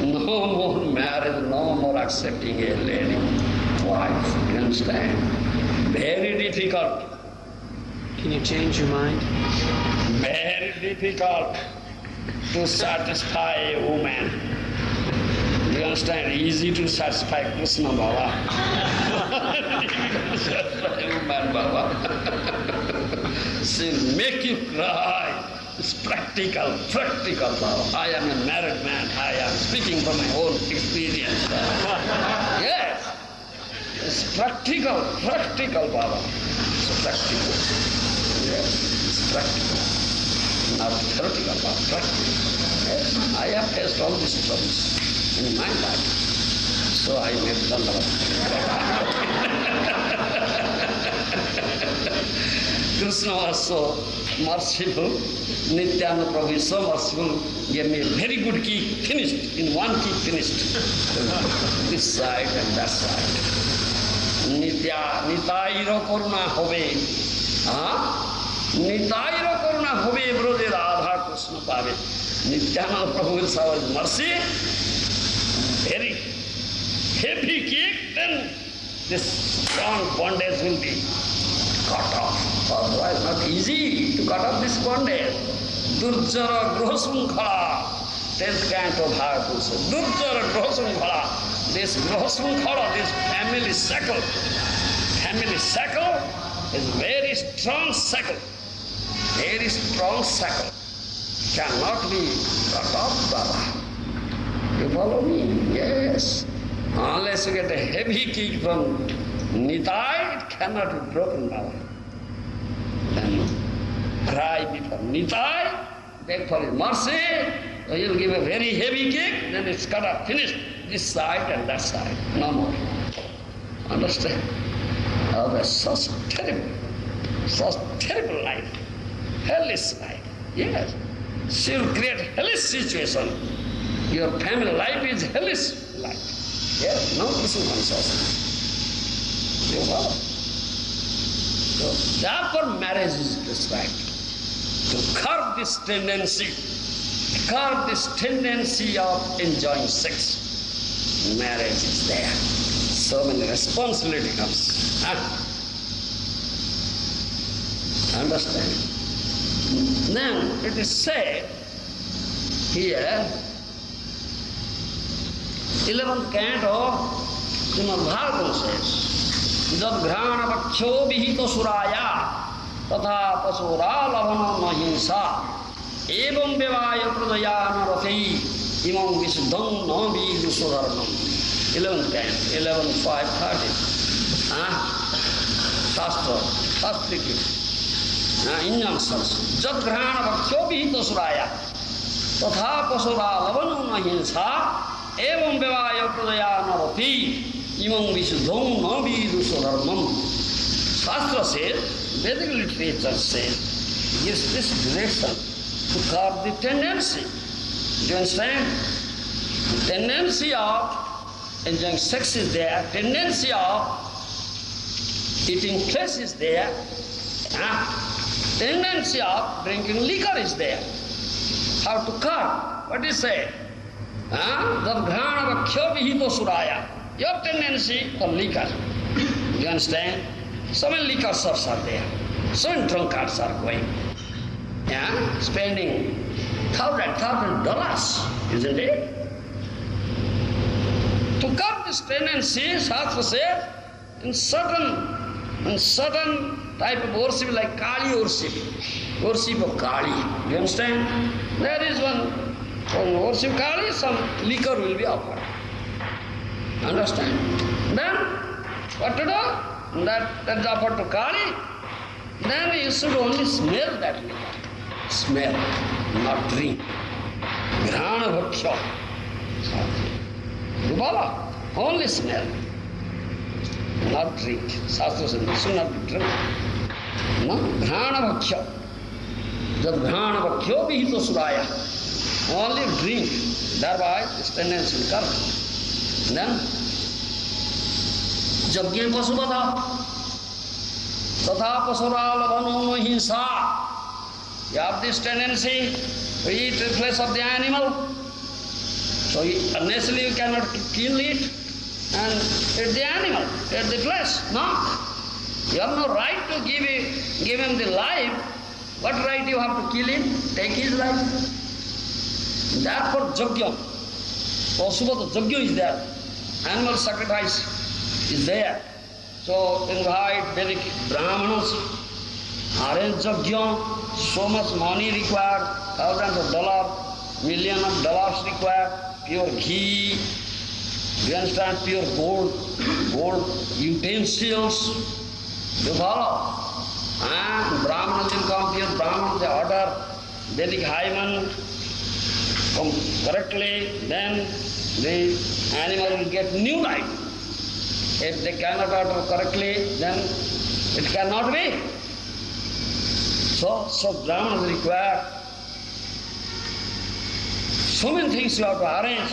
[SPEAKER 1] No more marriage, no more accepting a lady, wife. You understand? Very difficult.
[SPEAKER 2] Can you change your mind?
[SPEAKER 1] Very difficult to satisfy a woman. You understand? Easy to satisfy Krishna, Baba. Difficult to satisfy a woman, Baba. She'll make you cry. It's practical, Baba. I am a married man. I am speaking from my own experience, Baba. Yes. It's practical, Baba. It's practical. Yes, it's practical. Not theoretical, but practical. Yes, I have faced all these problems in my life. So I made Dandavat. Krishna was so merciful. Nityananda Prabhu is so merciful. Gave me a very good kick, finished. In one kick, finished. This side and that side. Nitairo Karuna Hobe. Nitairo Karuna Hobe, brother Radha Krishna Pave. Nityananda Prabhu will show his mercy. Very heavy kick, then this strong bondage will be cut off. Otherwise, not easy to cut off this bondage. Durjara Grohasunkhala, 10th canto of Bhagavatam says. Durjara Grohasunkhala. This Grohasunkhala, this family circle is very strong circle. Very strong circle. Cannot be cut off, Baba. You follow me? Yes. Unless you get a heavy kick from Nitai, it cannot be broken, Baba. Then cry before Nitai, beg for his mercy, so he'll give a very heavy kick, then it's cut off, finished. This side and that side, no more. Understand? Oh, that's such terrible life. Hellish life. Yes. She'll create hellish situation. Your family life is hellish life. Yes, no Krishna consciousness. You follow? So therefore marriage is prescribed. To curb this tendency of enjoying sex. Marriage is there. So many responsibility comes. Understand? Then it is said here, 11th canto, Srimad Bhagavatam says, Jad Ghrana Vaksho Vihito Suraya Tatha Pasura Lavana Mahinsa Evam Vivaya Pradayana Rathi Imam Visudam Navi Visudharnam. 11th canto, 11.5.30. Shastri. Injunctions. Jad Ghrana Vaksho Vihito Suraya Tatha Pasura Lavana Mahinsa evam vivaya pradaya narati imam visuddham naviduso dharmam. Shastra says, Vedic literature says, gives this direction to curb the tendency. Do you understand? The tendency of enjoying sex is there, tendency of eating flesh is there, tendency of drinking liquor is there. How to curb? What is it? Dadghana vakhya vihito suraya. Your tendency for liquor. Do you understand? So many liquor shops are there. So many drunkards are going. Spending $1,000, isn't it? To curb this tendency, Shastra says, in certain type of worship like Kali worship of Kali. Do you understand? There is one worship Kali, some liquor will be offered. Understand? Then, what to do? That's offered to Kali. Then you should only smell that liquor. Smell, not drink. Grana bhaksha. You follow? Only smell. Not drink. Shastra says, this should not be drink. No? Grana bhaksha. Jad grana bhaksha vihito suraya. Only drink. Thereby this tendency will come. Then, jagya pasuvata. Tatha pasura hinsa. You have this tendency to eat the flesh of the animal. So unnecessarily you cannot kill it and eat the animal, eat the flesh. No. You have no right to give him the life. What right you have to kill him? Take his life. Therefore Jagya, Pasuvata Jagya is there. Animal sacrifice is there. So invite Vedic Brahmanas, arrange Jagya, so much money required, thousands of dollars, millions of dollars required, pure ghee, you understand, pure gold utensils, you follow? And Brahmanas will come, pure Brahmanas, they order Vedic hymen, come correctly, then the animal will get new life. If they cannot order correctly, then it cannot be. So Brahmanas require so many things you have to arrange.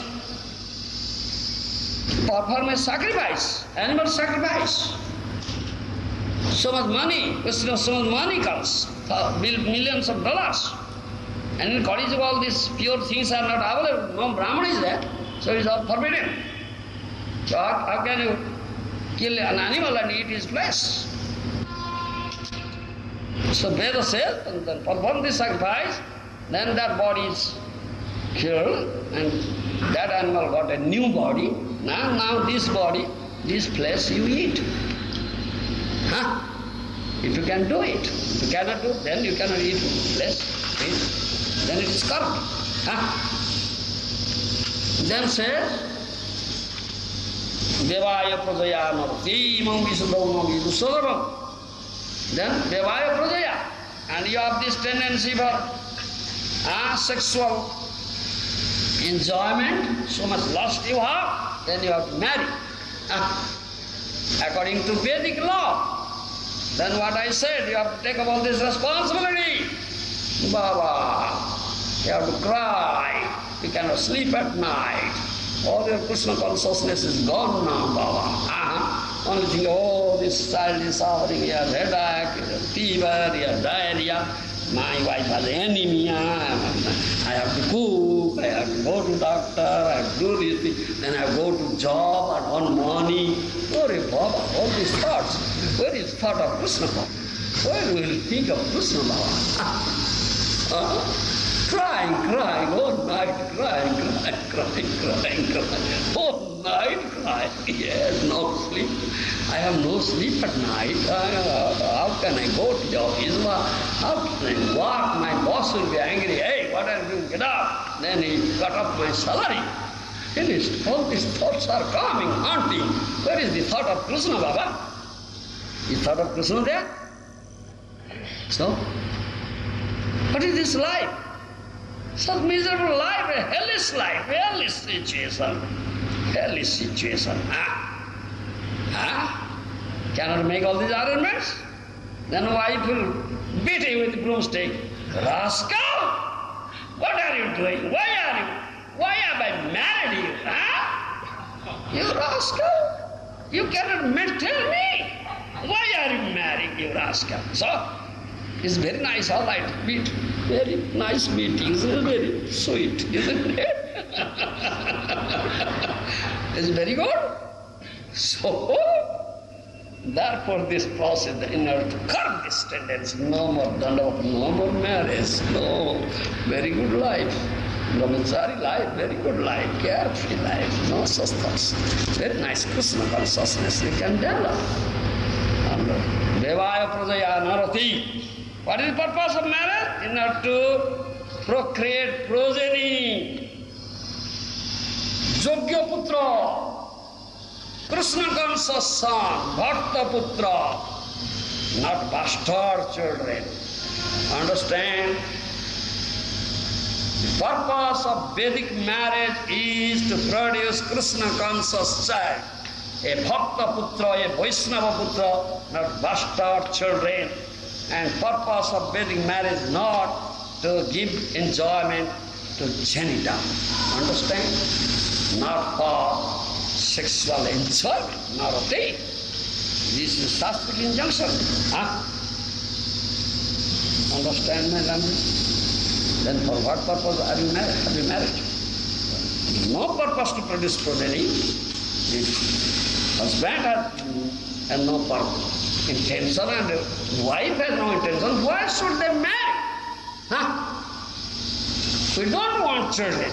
[SPEAKER 1] Perform a sacrifice, animal sacrifice. So much money, so much money comes, millions of dollars. And in Kali all these pure things are not available. No Brahman is there, so it is all forbidden. So how can you kill an animal and eat his flesh? So Veda says, and then perform this sacrifice, then that body is killed, and that animal got a new body. Now this body, this flesh you eat. If you can do it. If you cannot do it, then you cannot eat flesh. Then it is corrupt. Then says, Devaya pradaya narati imam visuddham navidusodaram. Then Devaya pradaya. And you have this tendency for sexual enjoyment, so much lust you have, then you have to marry. According to Vedic law. Then what I said, you have to take up all this responsibility. Baba, you have to cry, you cannot sleep at night. All your Krishna consciousness is gone now, Baba. Only think, oh, this child is suffering, he has headache, he has fever, he has diarrhea. My wife has anemia, I have to cook, I have to go to doctor, I have to do this thing, then I go to job and earn money. Oh, Baba, all these thoughts. Where is thought of Krishna Baba? Where will you think of Krishna Baba? Crying, all night, crying. All night crying, yes, no sleep. I have no sleep at night. How can I go to the office? How can I walk? My boss will be angry. Hey, what are you doing? Get up. Then he cut off my salary. Finished. All these thoughts are coming, haunting. Where is the thought of Krishna, Baba? Is thought of Krishna there? So, what is this life? Such miserable life, a hellish life, hellish situation. Hellish situation. Cannot make all these arrangements? Then wife will beat him with a broomstick. Rascal! What are you doing? Why have I married you? You rascal! You cannot tell me. Why are you marrying, you rascal? So, it's very nice, all right, meet. Very nice meetings, very sweet, isn't it? It's very good. So, therefore this process, in order to curb this tendency, no more dandava, no more marriage, no, very good life. Brahmachari life, very good life, carefree life, no such thoughts. Very nice Krishna consciousness you can develop. Devaya prajaya narati. What is the purpose of marriage? In order to procreate progeny. Yogya putra, Krishna conscious son, Bhakta putra, not bastard children. Understand? The purpose of Vedic marriage is to produce Krishna conscious child. A Bhakta putra, a Vaishnava putra, not bastard children. And purpose of Vedic marriage not to give enjoyment to genital. Understand? Not for sexual enjoyment, not a thing. This is Shastric injunction. Understand my language? Then for what purpose are you married? Have you married? No purpose to produce progeny. If husband has no intention and wife has no intention, why should they marry? We don't want children.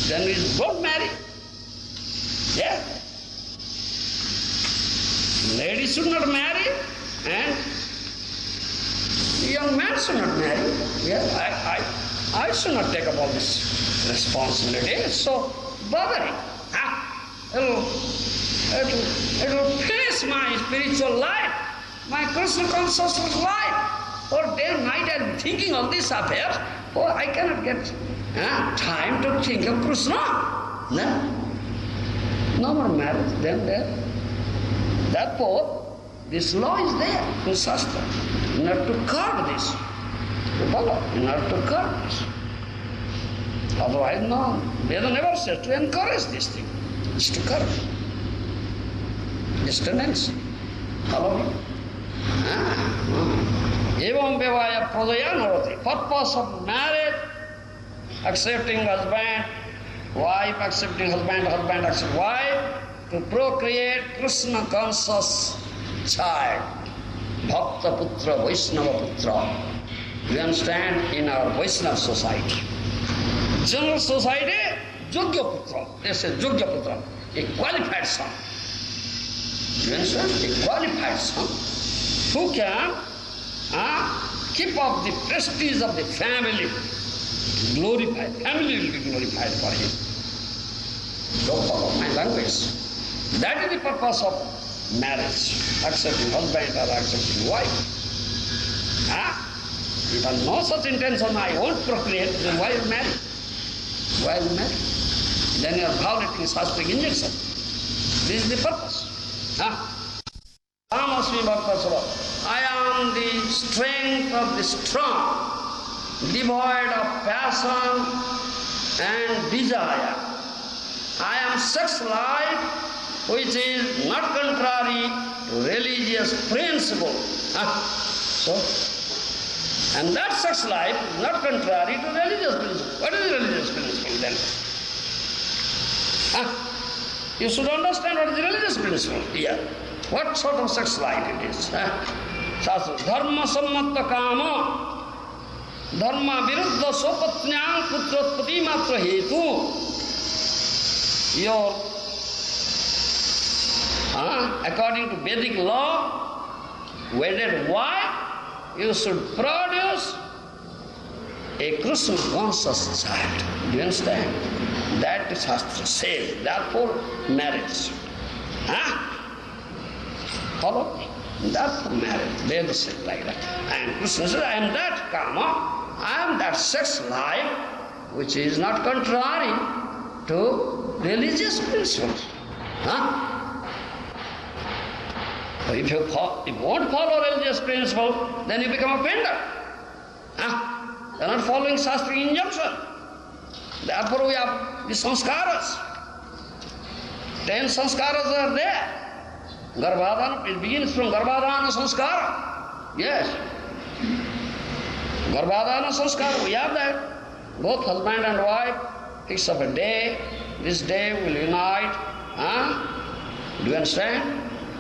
[SPEAKER 1] Then we don't marry. Yeah. Ladies should not marry and young man should not marry. Yeah, I should not take up all this responsibility. It's so bothering. It will finish my spiritual life, my Krishna consciousness life. For day and night I am thinking of these affairs. I cannot get time to think of Krishna. No more marriage, then there. Therefore, this law is there in Shastra. In order to curb this, in order to curb this. Otherwise, no. Veda never says to encourage this thing. It's to curb this tendency. Follow me? Evam bevaya pradaya narati. Purpose of marriage, accepting husband, wife accepting husband, husband accepting wife, to procreate Krishna conscious child, Bhakta putra, Vaishnava putra. We understand in our Vaishnava society. General society, Yogya putra. They say Yogya putra, a qualified son. You understand? A qualified son who can keep up the prestige of the family, glorified. Family will be glorified for him. Don't follow my language. That is the purpose of marriage, accepting husband or accepting wife. If I have no such intention, I won't procreate, then why you marry? Why you marry? Then you are violating Shastric injunction. This is the purpose. Amasmi Bhaktasava. I am the strength of the strong, devoid of passion and desire. I am sex life which is not contrary to religious principle. And that sex life is not contrary to religious principle. What is religious principle then? You should understand what is the religious principle here. What sort of sex life it is? Dharma sammatta kama, dharma viruddha sopatnyang putratpati matra hetu. According to Vedic law, wedded wife, you should produce a Krishna conscious child. Do you understand? That is Shastra says. Therefore, marriage. Follow me? Therefore, marriage. Veda says like that. And Krishna says, I am that karma, I am that sex life which is not contrary to religious principles. Huh? If you won't follow religious principle, then you become offender. Huh? They are not following Shastric injunction. Therefore we have the sanskaras. 10 sanskaras are there. Garbhadana, it begins from Garbhadana sanskara. Yes. Garbhadana sanskara, we have that. Both husband and wife fix up a day. This day will unite. Huh? Do you understand?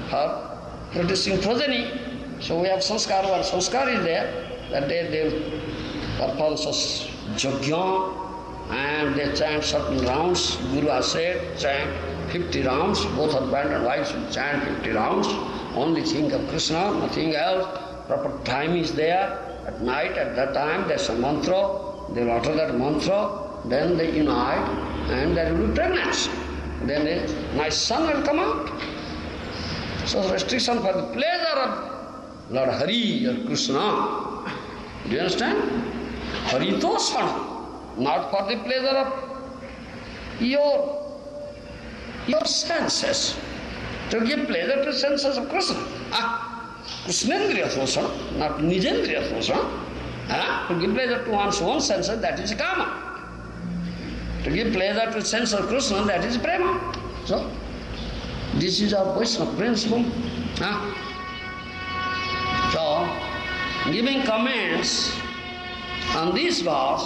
[SPEAKER 1] For producing progeny. So we have sanskara, and sanskara is there. That day they will perform such yajna and they chant certain rounds. Guru has said, chant 50 rounds. Both husband and wife should chant 50 rounds. Only think of Krishna, nothing else. Proper time is there. At night, at that time, there's a mantra. They will utter that mantra. Then they unite and there will be pregnancy. Then a nice son will come out. So restriction for the pleasure of Lord Hari or Krishna. Do you understand? Haritosana, not for the pleasure of your senses. To give pleasure to senses of Krishna. Krishnendriya tosana, not Nijendriya tosana. To give pleasure to one's own senses, that is kama. To give pleasure to sense of Krishna, that is prema. So, this is our Vaishnava principle. So, giving comments on this verse,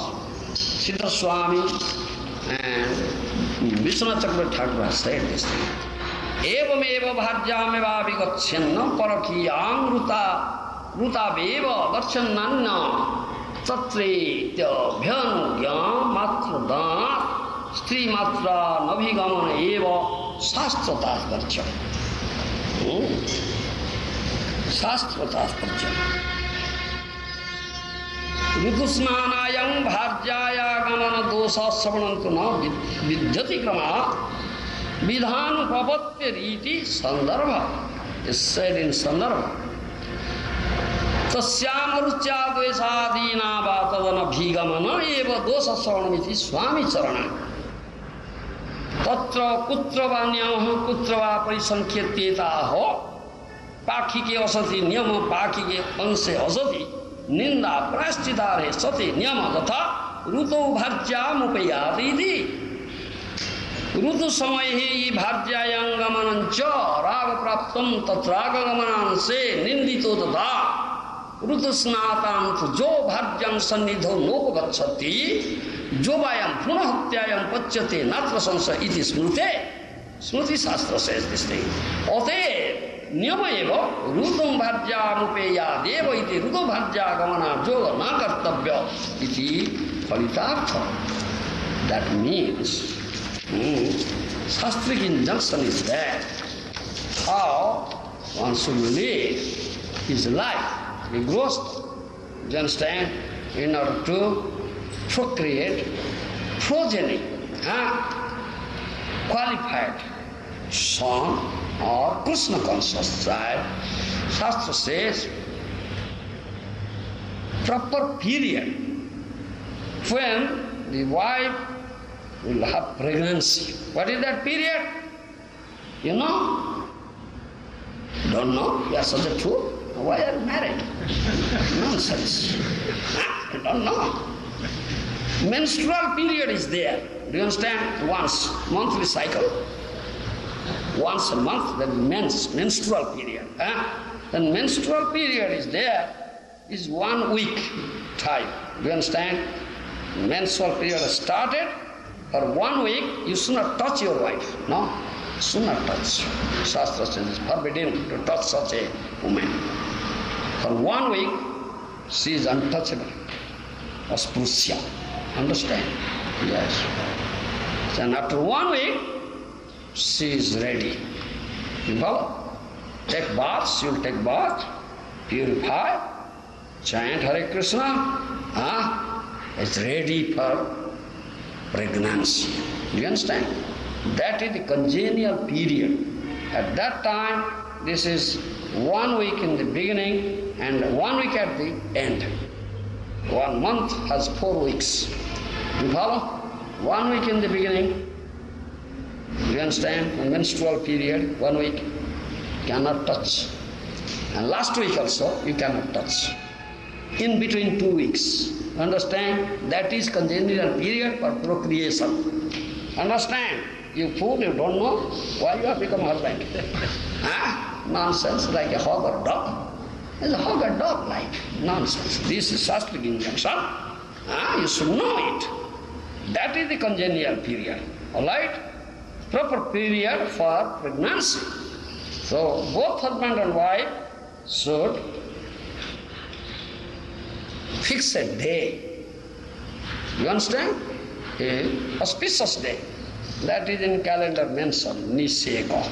[SPEAKER 1] Siddha Swami and Vishwanath Chakravarti Thakur has said this thing. Evameva bhajyameva vigacchyanna parakiyam ruta beva gacchannanna tatretya bhyanugyam matradana stri matra navigamana eva shastra tathparcha. Shastra tathparcha. Ritusnanayam bhajyaya gamana dosa savanantu na vidyati krama vidhanu papatya riti sandarbha. Is said in sandarbha. Tasyam ruchya dvesadina vatadana bhigamana eva dosa savanamiti Swami charana. Tatra kutra vanyam kutra va parisankhyatyeta ho pakhi ke asati niyama pakhi ke anse asati ninda prasthitare sati niyama tatha ruto bharjyamupayati iti rutu samaye bharjyayam gamanancha raga praptam tatraga gamananse nindito tatha rutu snatam jo bharjyam sannidho nopagacchati jo vayam punahatyayam pachyate natra sansa iti smrute. Smriti Shastra says this thing. Ote niyama eva rutam bharjyamupeya deva iti ruto bharjya gamana yoga na kartabhya iti phalitartha. That means Shastric injunction is there. How one should live his life, growth. You understand? In order to procreate progeny, qualified son or Krishna conscious child. Shastra says proper period when the wife will have pregnancy. What is that period? You know? Don't know? You are such a fool. Why are you married? Nonsense. You don't know. Menstrual period is there. Do you understand? Once, monthly cycle. Once a month, that is menstrual period. Then menstrual period is there, is 1 week time. Do you understand? Menstrual period has started. For 1 week, you should not touch your wife. No? Should not touch. Shastra says it's forbidden to touch such a woman. For 1 week, she is untouchable. Asprusya. Understand? Yes. And after 1 week, she is ready. You follow? Take bath, she will take bath, purify, chant Hare Krishna. It's ready for pregnancy. Do you understand? That is the congenial period. At that time, this is 1 week in the beginning and 1 week at the end. 1 month has 4 weeks. You follow? 1 week in the beginning. You understand? The menstrual period, 1 week, cannot touch. And last week also, you cannot touch. In between 2 weeks. Understand? That is congenital period for procreation. Understand? You fool, you don't know why you have become husband. Huh? Nonsense, like a hog or dog. There's a hog or dog like. Nonsense. This is Shastric injunction. You should know it. That is the congenital period. Alright? Proper period for pregnancy. So both husband and wife should fix a day. You understand? A auspicious day. That is in calendar mentioned, Niseko.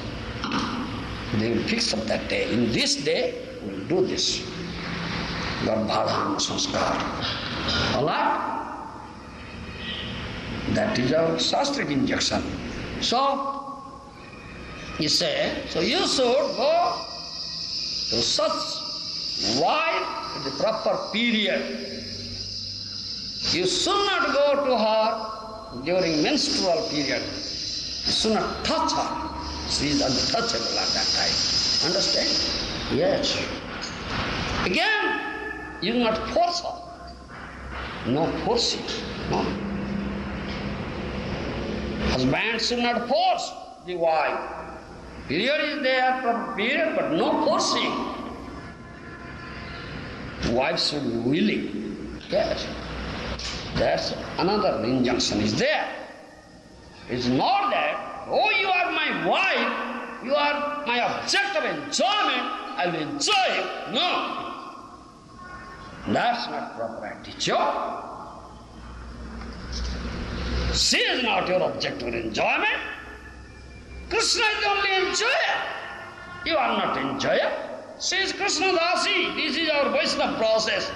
[SPEAKER 1] They will fix up that day. In this day, we will do this. Garbhadhana sanskar. Alright? That is our Shastric injunction. So, you say, so you should go to such wife at the proper period. You should not go to her during menstrual period. You should not touch her. She is untouchable at that time. Understand? Yes. Again, you do not force her. No forcing. No. Husband should not force the wife. Period is there, proper period, but no forcing. Wife should be willing. Yes. That's another injunction is there. It's not that, oh, you are my wife, you are my object of enjoyment, I will enjoy it. No. That's not proper attitude. She is not your object of enjoyment. Krishna is the only enjoyer. You are not enjoyer. She is Krishna Dasi. This is our Vaishnava process.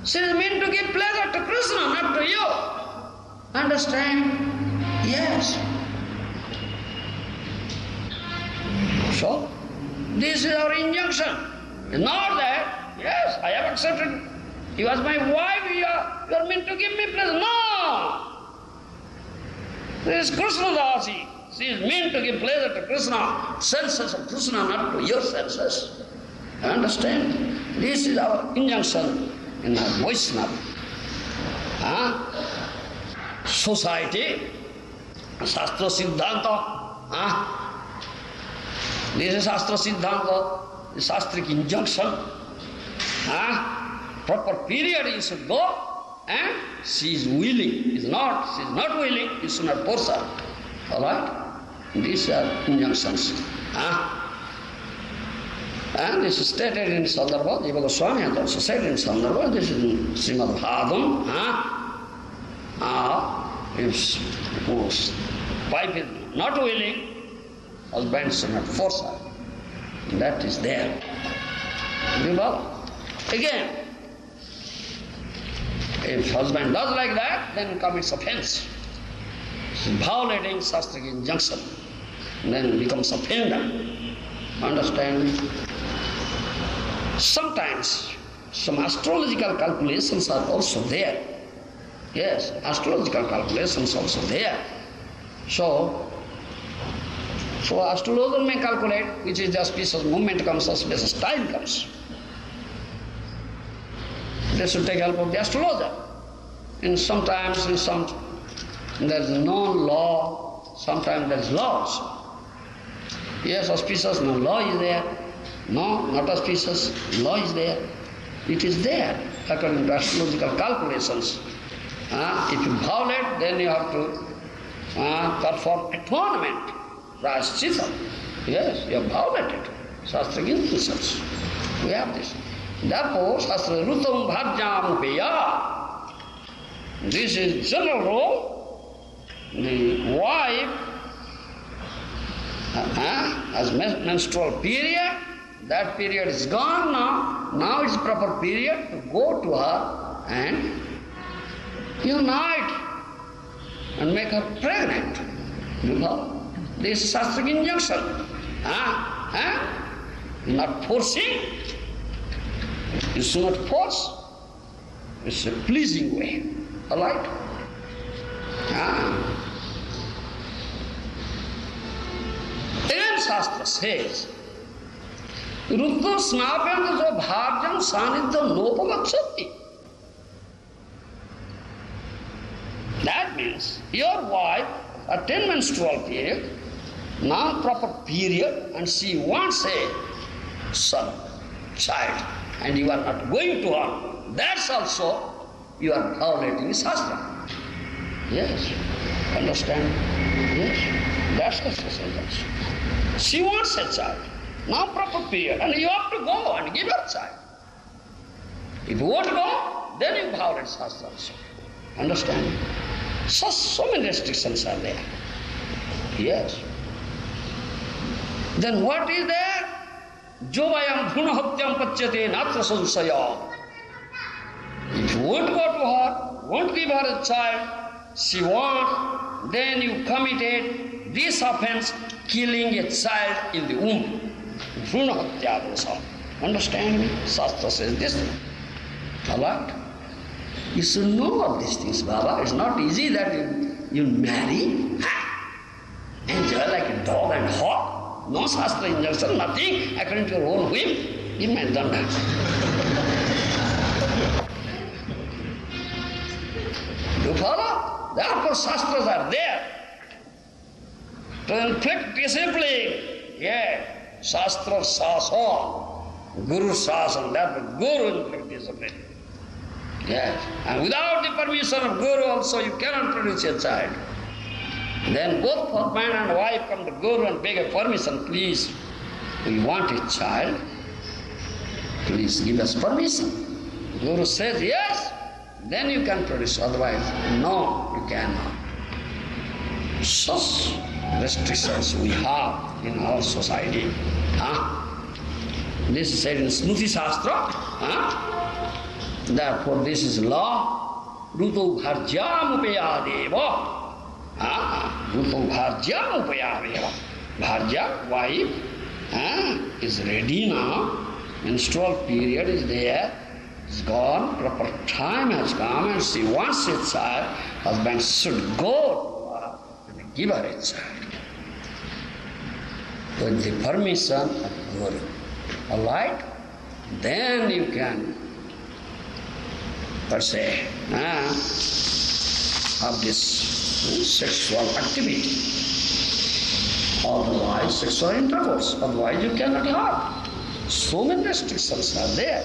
[SPEAKER 1] She is meant to give pleasure to Krishna, not to you. Understand? Yes. So, this is our injunction. It's not that, yes, I have accepted you as my wife, you are meant to give me pleasure. No! This is Krishna Dasi. She is meant to give pleasure to Krishna. Senses of Krishna, not to your senses. Understand? This is our injunction in our Vaishnava society, Shastra Siddhanta. This is Shastra Siddhanta, the Shastric injunction. Proper period you should go, and she is willing. She is not willing, you should not force her. Alright? These are injunctions. And this is stated in Sandarbha. Jiva Swami has also said in Sandarbha. This is in Srimad Bhagavatam. If wife is not willing, husband should not force her. That is there. Again, if husband does like that, then commits offense. Violating Shastric injunction. Then becomes offender. Understand? Sometimes some astrological calculations are also there. Yes, astrological calculations also there. So astrologer may calculate which is the auspicious moment comes, auspicious time comes. They should take help of the astrologer. And sometimes there is no law, sometimes there is laws. Yes, auspicious, no law is there. No, not auspicious, law is there. It is there, according to astrological calculations. If you violate, then you have to perform atonement, prashchitta. Yes, you have violated Shastric injunctions. We have this. Therefore, Shastra Rutam Bhajyam Upeya. This is general rule. The wife has menstrual period. That period is gone now. Now it's proper period to go to her and unite and make her pregnant. You know, this is Shastric injunction. Not forcing. You should not force. It's a pleasing way. All right? Again Shastra says, Rutto snapyam bharjam sanidham nopagacchati. That means your wife at 10 menstrual period, now proper period, and she wants a son, child, and you are not going to her. That's also you are violating Shastra. Yes, understand? Yes, that's Shastra says also. She wants a child, now proper period, and you have to go and give her child. If you won't go, then you violate Shastra also. Understand? So many restrictions are there. Yes. Then what is there? Jovayam bhunahatyam pachyate natra sansaya. If you won't go to her, won't give her a child, she wants, then you committed this offense, killing a child in the womb. Bhunahatya dosa. Understand me? Shastra says this. Alright? You should know all these things, Baba. It's not easy that you marry, enjoy like a dog and hawk. No Shastra injunction, nothing. According to your own whim, you may have done that. You follow? Therefore Shastras are there to inflict discipline. Yeah, Shastra Sasan, Guru Sasan, therefore Guru inflict discipline. Yes, and without the permission of Guru also you cannot produce a child. Then both for man and wife come to Guru and beg a permission, please, we want a child, please give us permission. Guru says yes, then you can produce, otherwise no, you cannot. Such restrictions we have in our society. This is said in Smriti Shastra. Therefore, this is law. Ruto bharjam upayadeva. Ruto bharjam upayadeva. Bharja, wife, is ready now. Menstrual period is there. It's gone. Proper time has come, and she wants a child. Husband should go to her and give her a child with the permission of Guru. All right? Then you can per se, of this sexual activity. Otherwise, sexual intercourse. Otherwise, you cannot have. So many restrictions are there.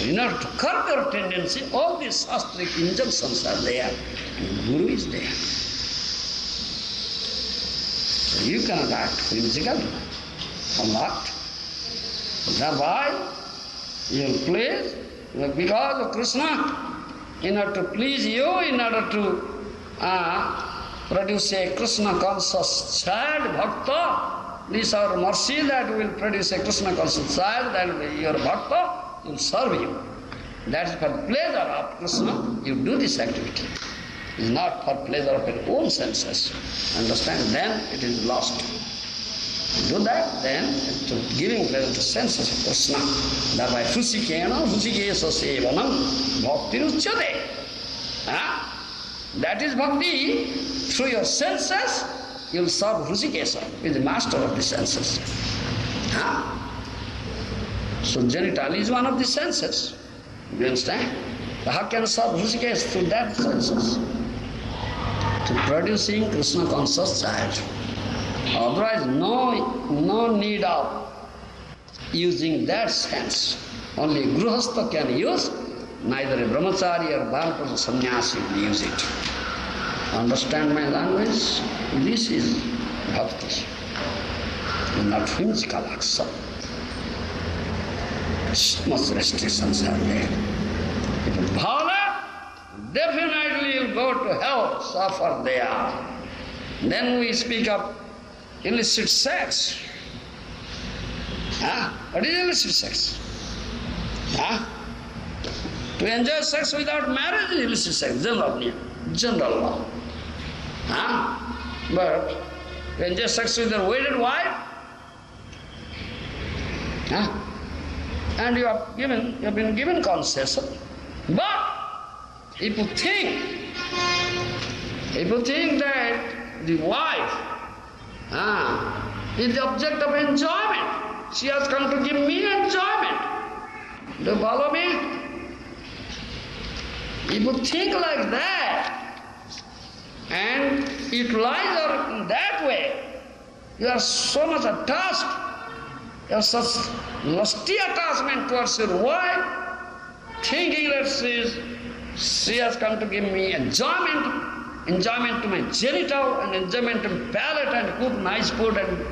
[SPEAKER 1] In order to curb your tendency, all these shastric injunctions are there. And Guru is there. So you cannot act whimsically or not. Thereby, you will please, because of Krishna, in order to please you, in order to produce a Krishna conscious child, bhakta, please our mercy that will produce a Krishna conscious child, that will be your bhakta, will serve you. That is for pleasure of Krishna, you do this activity. It is not for pleasure of your own senses. Understand? Then it is lost. Do that, then to giving pleasure to senses of Krishna. Thereby Husikena, Husikesa Sevanam, Bhakti Ruchyate. That is bhakti. Through your senses, you will serve Husikesa, who is the master of the senses. So genital is one of the senses. You understand? How can serve Husikesa through that senses? To producing Krishna conscious child. Otherwise, no need of using that sense. Only a Grihastha can use, neither a Brahmachari or Bhāgavata sannyasi will use it. Understand my language? This is bhakti, not whimsical action. So much restrictions are there. If you violate, definitely you go to hell, suffer there. Then we speak of illicit sex. What is illicit sex? To enjoy sex without marriage is illicit sex, general law. But to enjoy sex with a wedded wife, and you have been given concession. But if you think that the wife is the object of enjoyment, she has come to give me enjoyment. Do you follow me? If you think like that and utilize her in that way, you are so much attached, you have such lusty attachment towards your wife, thinking that she has come to give me enjoyment to my genital and enjoyment to my palate and cook nice food and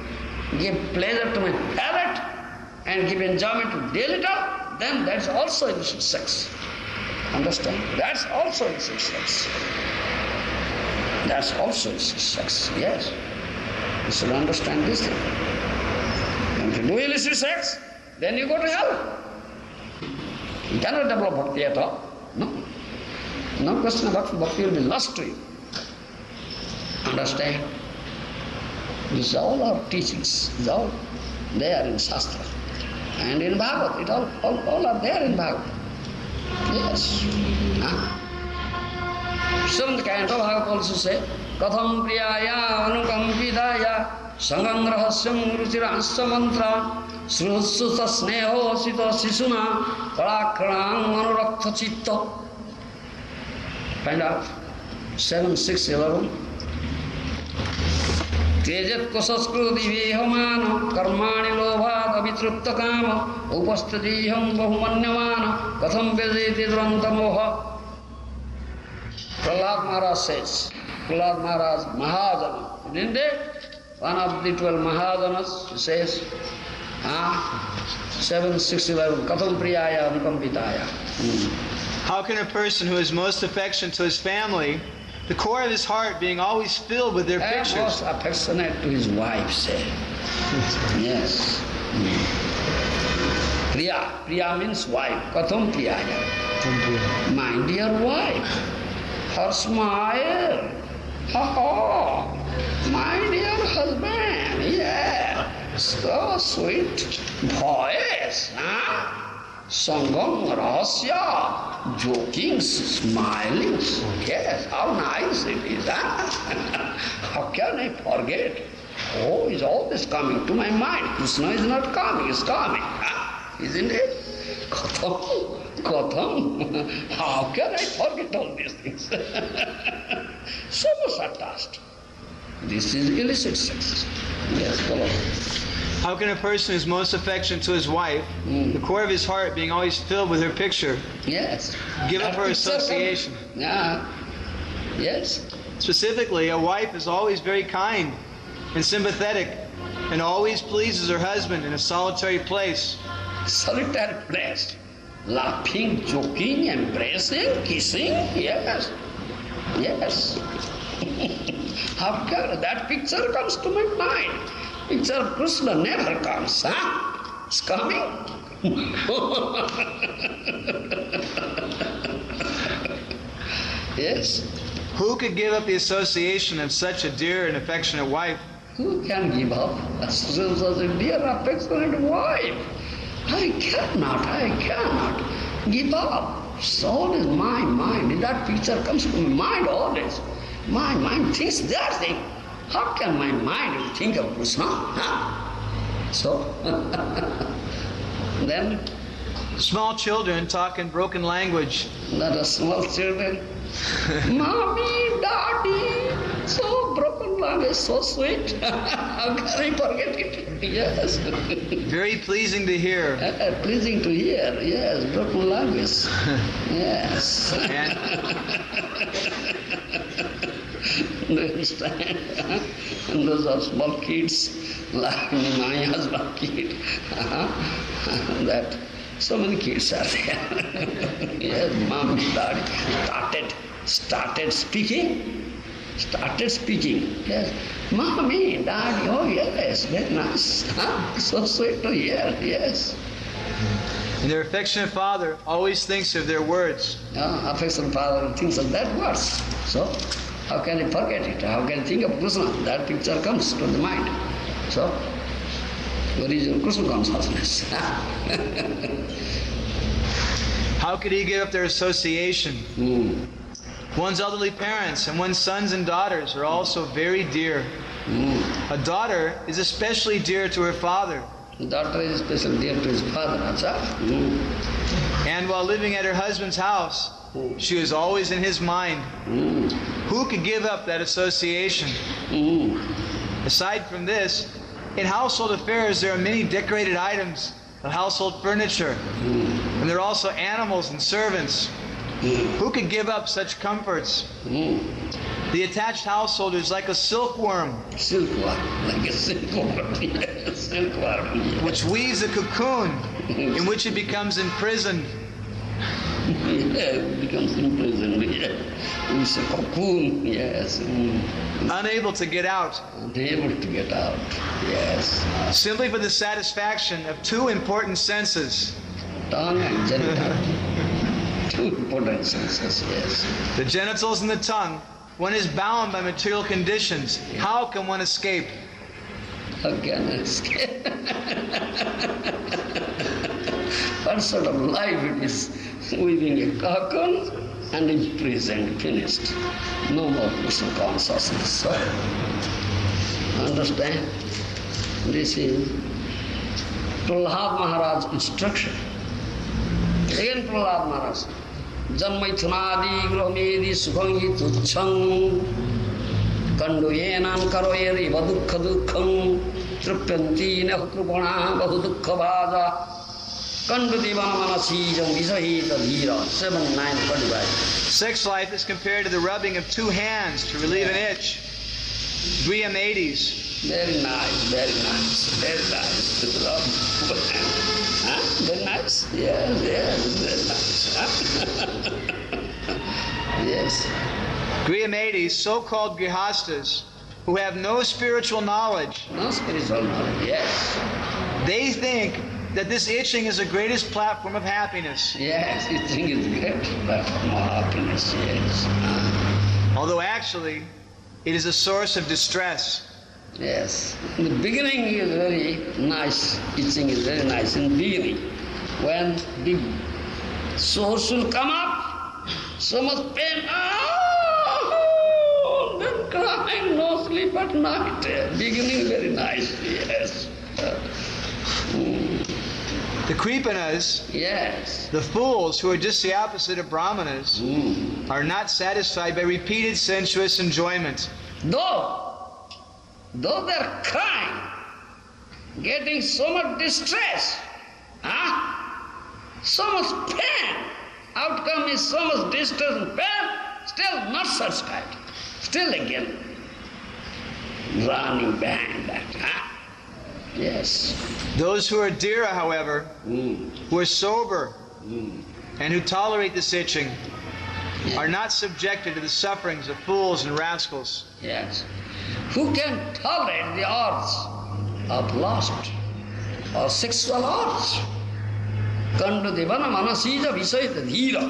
[SPEAKER 1] give pleasure to my palate and give enjoyment to genital, then that's also illicit sex. Understand? That's also illicit sex. That's also illicit sex, yes. You should understand this thing. And if you do illicit sex, then you go to hell. You cannot develop bhakti at all. No. No question about bhakti will be lost to you. Understand? This is all our teachings. It's all there in Shastra. And in Bhagavad, it all are there in Bhagavad. Yes. Seventh canto Bhagavad also say, Katham priyaya anukampidaya sangam rahasyam ruchirasya mantra sruhutsuta sneho sito sisuna kalakranang manurakta chitta. Find out. 7, 6, 11. Tejet kosaskrudi vehomana karmani lobhat avitrupta kama upastadiham bahumanyamana katham vedeti durantamoha. Prahlad Maharaj says, Prahlad Maharaj, Mahajana, didn't they? One of the 12 Mahajanas, he says, 7, 6, 11, Katham priyaya anukampitaya.
[SPEAKER 2] How can a person who is most affectionate to his family, the core of his heart being always filled with their pictures?
[SPEAKER 1] Most affectionate to his wife, say. Yes. Priya means wife. Katham priyaya. My dear wife. Her smile. My dear husband. Yeah. So sweet voice. Sangam rahasya. Joking, smiling. Yes, how nice it is. How can I forget? Oh, is all this coming to my mind? Krishna is not coming, is coming. Isn't it? Katham. How can I forget all these things? So much attached. This is illicit sex. Yes, follow.
[SPEAKER 2] How can a person who's most affectionate to his wife, the core of his heart being always filled with her picture,
[SPEAKER 1] yes,
[SPEAKER 2] give up her association?
[SPEAKER 1] Yeah. Yes.
[SPEAKER 2] Specifically, a wife is always very kind and sympathetic and always pleases her husband in a solitary place.
[SPEAKER 1] Solitary place. Laughing, joking, embracing, kissing. Yes. Yes. How can that picture comes to my mind? Picture of Krishna never comes, It's coming. Yes.
[SPEAKER 2] Who could give up the association of such a dear and affectionate wife?
[SPEAKER 1] Who can give up such a dear affectionate wife? I cannot give up. So is my mind. That picture comes to my mind always. My mind thinks that thing. How can my mind think of Krishna? So, then...
[SPEAKER 2] Small children talk in broken language.
[SPEAKER 1] That are small children. Mommy, Daddy, so broken language, so sweet. How can I forget it? Yes.
[SPEAKER 2] Very pleasing to hear.
[SPEAKER 1] Pleasing to hear, yes, broken language. Yes. Do you understand? And those are small kids, like my husband kid. That so many kids are there. Yes, mom, daddy started speaking. Yes, mommy, daddy, oh yes, very nice. So sweet to hear, yes.
[SPEAKER 2] And their affectionate father always thinks of their words.
[SPEAKER 1] Affectionate father thinks of that words. So, how can I forget it? How can I think of Krishna? That picture comes to the mind. So, Original Krishna consciousness.
[SPEAKER 2] How could he give up their association? One's elderly parents and one's sons and daughters are also very dear. A daughter is especially dear to her father.
[SPEAKER 1] Daughter is especially dear to his father.
[SPEAKER 2] And while living at her husband's house, she was always in his mind. Who could give up that association? Aside from this, in household affairs there are many decorated items of household furniture. And there are also animals and servants. Who could give up such comforts? The attached household is like a silkworm.
[SPEAKER 1] Silkworm, like a silkworm. Yes, silkworm. Yes.
[SPEAKER 2] Which weaves a cocoon in which it becomes imprisoned.
[SPEAKER 1] Yeah, it becomes imprisoned. Yeah. It's a cocoon. Yes.
[SPEAKER 2] Unable to get out.
[SPEAKER 1] Unable to get out. Yes.
[SPEAKER 2] Simply for the satisfaction of two important senses.
[SPEAKER 1] Tongue and genital. Two important senses, yes.
[SPEAKER 2] The genitals and the tongue. One is bound by material conditions. How can one escape?
[SPEAKER 1] How can I escape? What sort of life it is? Weaving a cocoon and imprisoned, finished. No more Krishna consciousness. So, understand? This is Prahlad Maharaj's instruction. Again Prahlad Maharaj. Janmaithunadi gromedi sukhangi tuchang kanduyenan karoyeri vadukha dukkham trupyanti nahukrupana bahudukha bhaja kandudivana manasijam visahita dhira 7-9-25.
[SPEAKER 2] Sex life is compared to the rubbing of two hands to relieve an itch. Griamades.
[SPEAKER 1] Very nice, very nice, very nice. Huh? Very nice? Yes, very nice. Yes.
[SPEAKER 2] Griamades, so-called grihastas, who have no spiritual knowledge.
[SPEAKER 1] No spiritual knowledge, yes.
[SPEAKER 2] They think that this itching is the greatest platform of happiness.
[SPEAKER 1] Yes, itching is the great platform of happiness, yes.
[SPEAKER 2] Although actually, it is a source of distress.
[SPEAKER 1] Yes. In the beginning is very nice. Itching is very nice in the beginning. When the source will come up, so much pain, then crying, no sleep at night. Beginning very nice, yes.
[SPEAKER 2] The Kripanas,
[SPEAKER 1] Yes.
[SPEAKER 2] the fools who are just the opposite of Brahmanas, are not satisfied by repeated sensuous enjoyment.
[SPEAKER 1] Though they're crying, getting so much distress, so much pain, outcome is so much distress and pain, still not satisfied. Still again, running back and back. Yes.
[SPEAKER 2] Those who are dhira, however, who are sober and who tolerate this itching, are not subjected to the sufferings of fools and rascals.
[SPEAKER 1] Yes. Who can tolerate the urge of lust or sexual urge? Kandudivana manasija visayita dhira.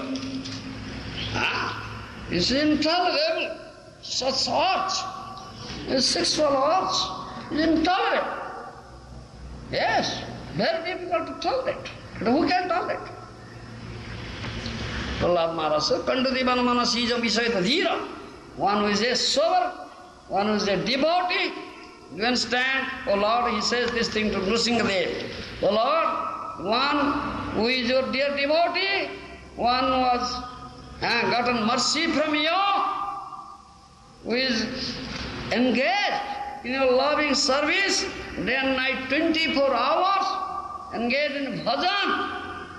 [SPEAKER 1] It's intolerable. Such urge, sexual urge, is intolerable. Yes, very difficult to tolerate. But who can tolerate? Prahlad Maharaj said, Kandudivana manasija visayita dhira. One who is a sober, one who is a devotee. You understand? Oh Lord, he says this thing to Nrsimhadev. Oh Lord, one who is your dear devotee, one who has gotten mercy from you, who is engaged in your loving service, day and night, 24 hours, engaged in bhajan,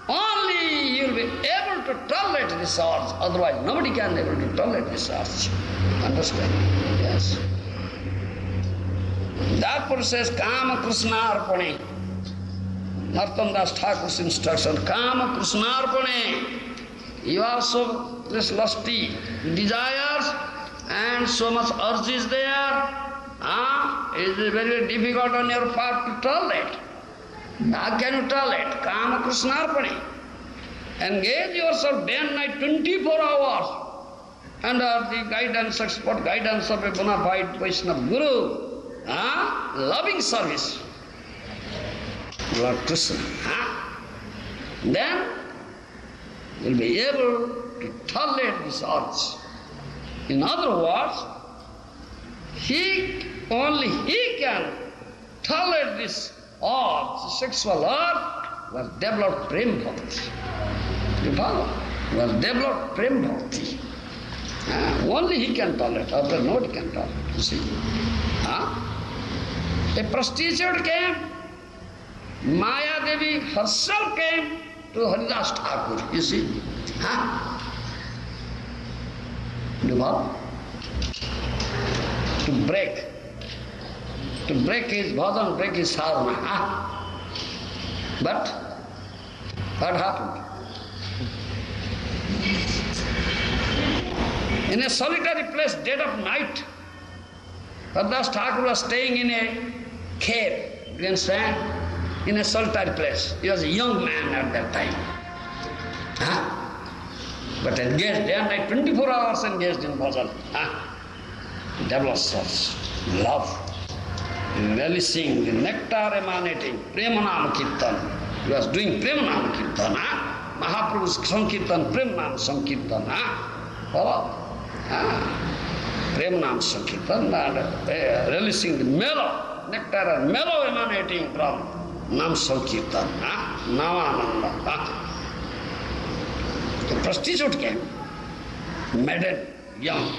[SPEAKER 1] only you will be able to tolerate this urge. Otherwise, nobody can be able to tolerate this urge. Understand? Yes. Therefore says, Kama Krishnarpane. Nartam Das Thakur's instruction, Kama Krishnarpane. You are so this lusty desires and so much urge is there. It is very difficult on your part to tolerate. How can you tolerate? Kama Krishnarpane. Engage yourself day and night, 24 hours, under the guidance, expert guidance of a bona fide Vaishnava Guru. Loving service. Lord Krishna. Huh? Then you'll be able to tolerate this urge. In other words, only he can tolerate this urge, sexual urge, who has developed prem bhakti. You follow? Who has developed prem bhakti. Only he can tolerate, other nobody can tolerate, you see. A prostitute came, Maya Devi herself came to Haridas Thakur, you see. You follow? To break his bhajan, break his sadhana. But what happened? In a solitary place, dead of night, Haridas Thakur was staying in a cave, you understand? In a solitary place. He was a young man at that time. But engaged day and night, 24 hours engaged in bhajan. Develops such love, relishing the nectar emanating, Premanam Kirtan. He was doing Premanam Kirtan. Mahaprabhu's Sankirtan, Premanam Sankirtan. Premanam Sankirtan, relishing the mellow, nectar and mellow emanating from Nam Sankirtan, Namananda. The prostitute came, maiden, young.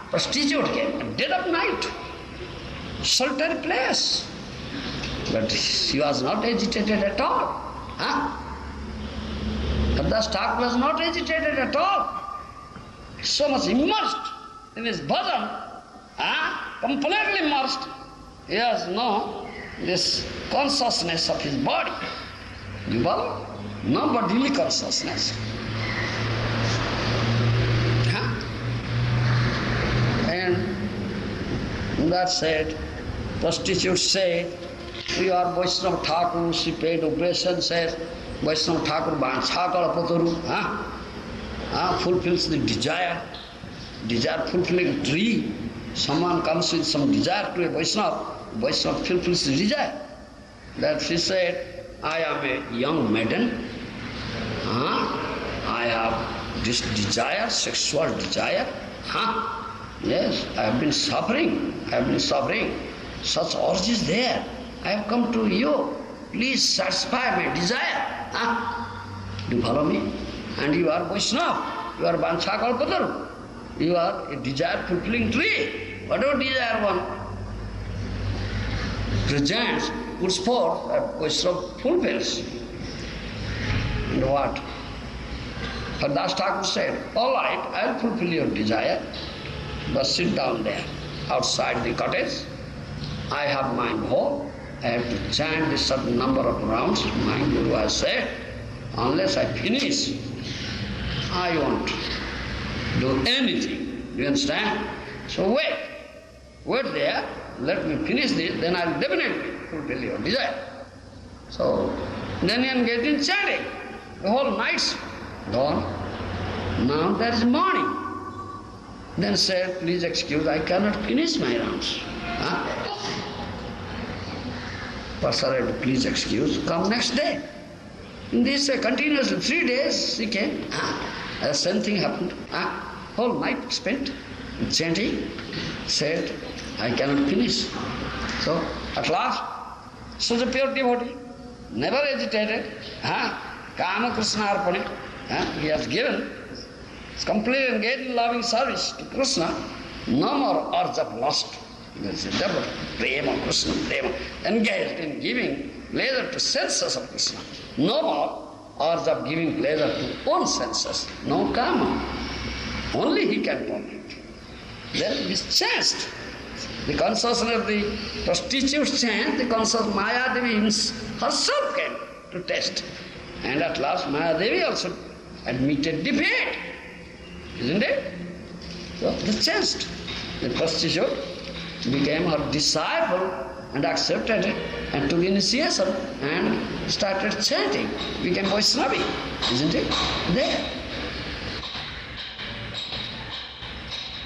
[SPEAKER 1] Prostitute came, dead of night, solitary place. But she was not agitated at all. Haridas Thakur was not agitated at all. So much immersed in his bhajan, completely immersed. He has no this consciousness of his body. You follow? No bodily consciousness. And that said, prostitute said, we are Vaishnava Thakur, she paid obeisance, said, Vaishnava Thakur Banchakala Pataru, fulfills the desire fulfilling tree. Someone comes with some desire to a Vaishnava, Vaishnava fulfills the desire. That she said, I am a young maiden, I have this desire, sexual desire. Yes, I have been suffering. Such urge is there. I have come to you. Please satisfy my desire. Do you follow me? And you are Vaishnava. You are Banchakalpataru. You are a desire fulfilling tree. Whatever desire one presents, puts forth, that Vaishnava fulfills. And what? Haridas Thakur said, all right, I will fulfill your desire. But sit down there, outside the cottage. I have my bow. I have to chant a certain number of rounds. My Guru has said, unless I finish, I won't do anything. Do you understand? So wait there, let me finish this, then I will definitely fulfill your desire. So then he engaged in chanting. The whole night's gone. Now there is morning. Then said, please excuse, I cannot finish my rounds. Pastor, please excuse, come next day. In this continuously 3 days he came. The same thing happened. Whole night spent chanting, said, I cannot finish. So at last, such a pure devotee, never agitated, Kama Krishna Arpane, he has given. Is completely engaged in loving service to Krishna, no more urge of lust. Because developed prema, Krishna prema, engaged in giving pleasure to senses of Krishna. No more urge of giving pleasure to own senses. No karma. Only he can tolerate. Then this changed. The consciousness of the prostitutes changed, the consciousness of Maya Devi herself came to test. And at last Maya Devi also admitted defeat. Isn't it? So this changed. The prostitute became her disciple and accepted it and took initiation and started chanting. Became Vaishnavi. Isn't it? There.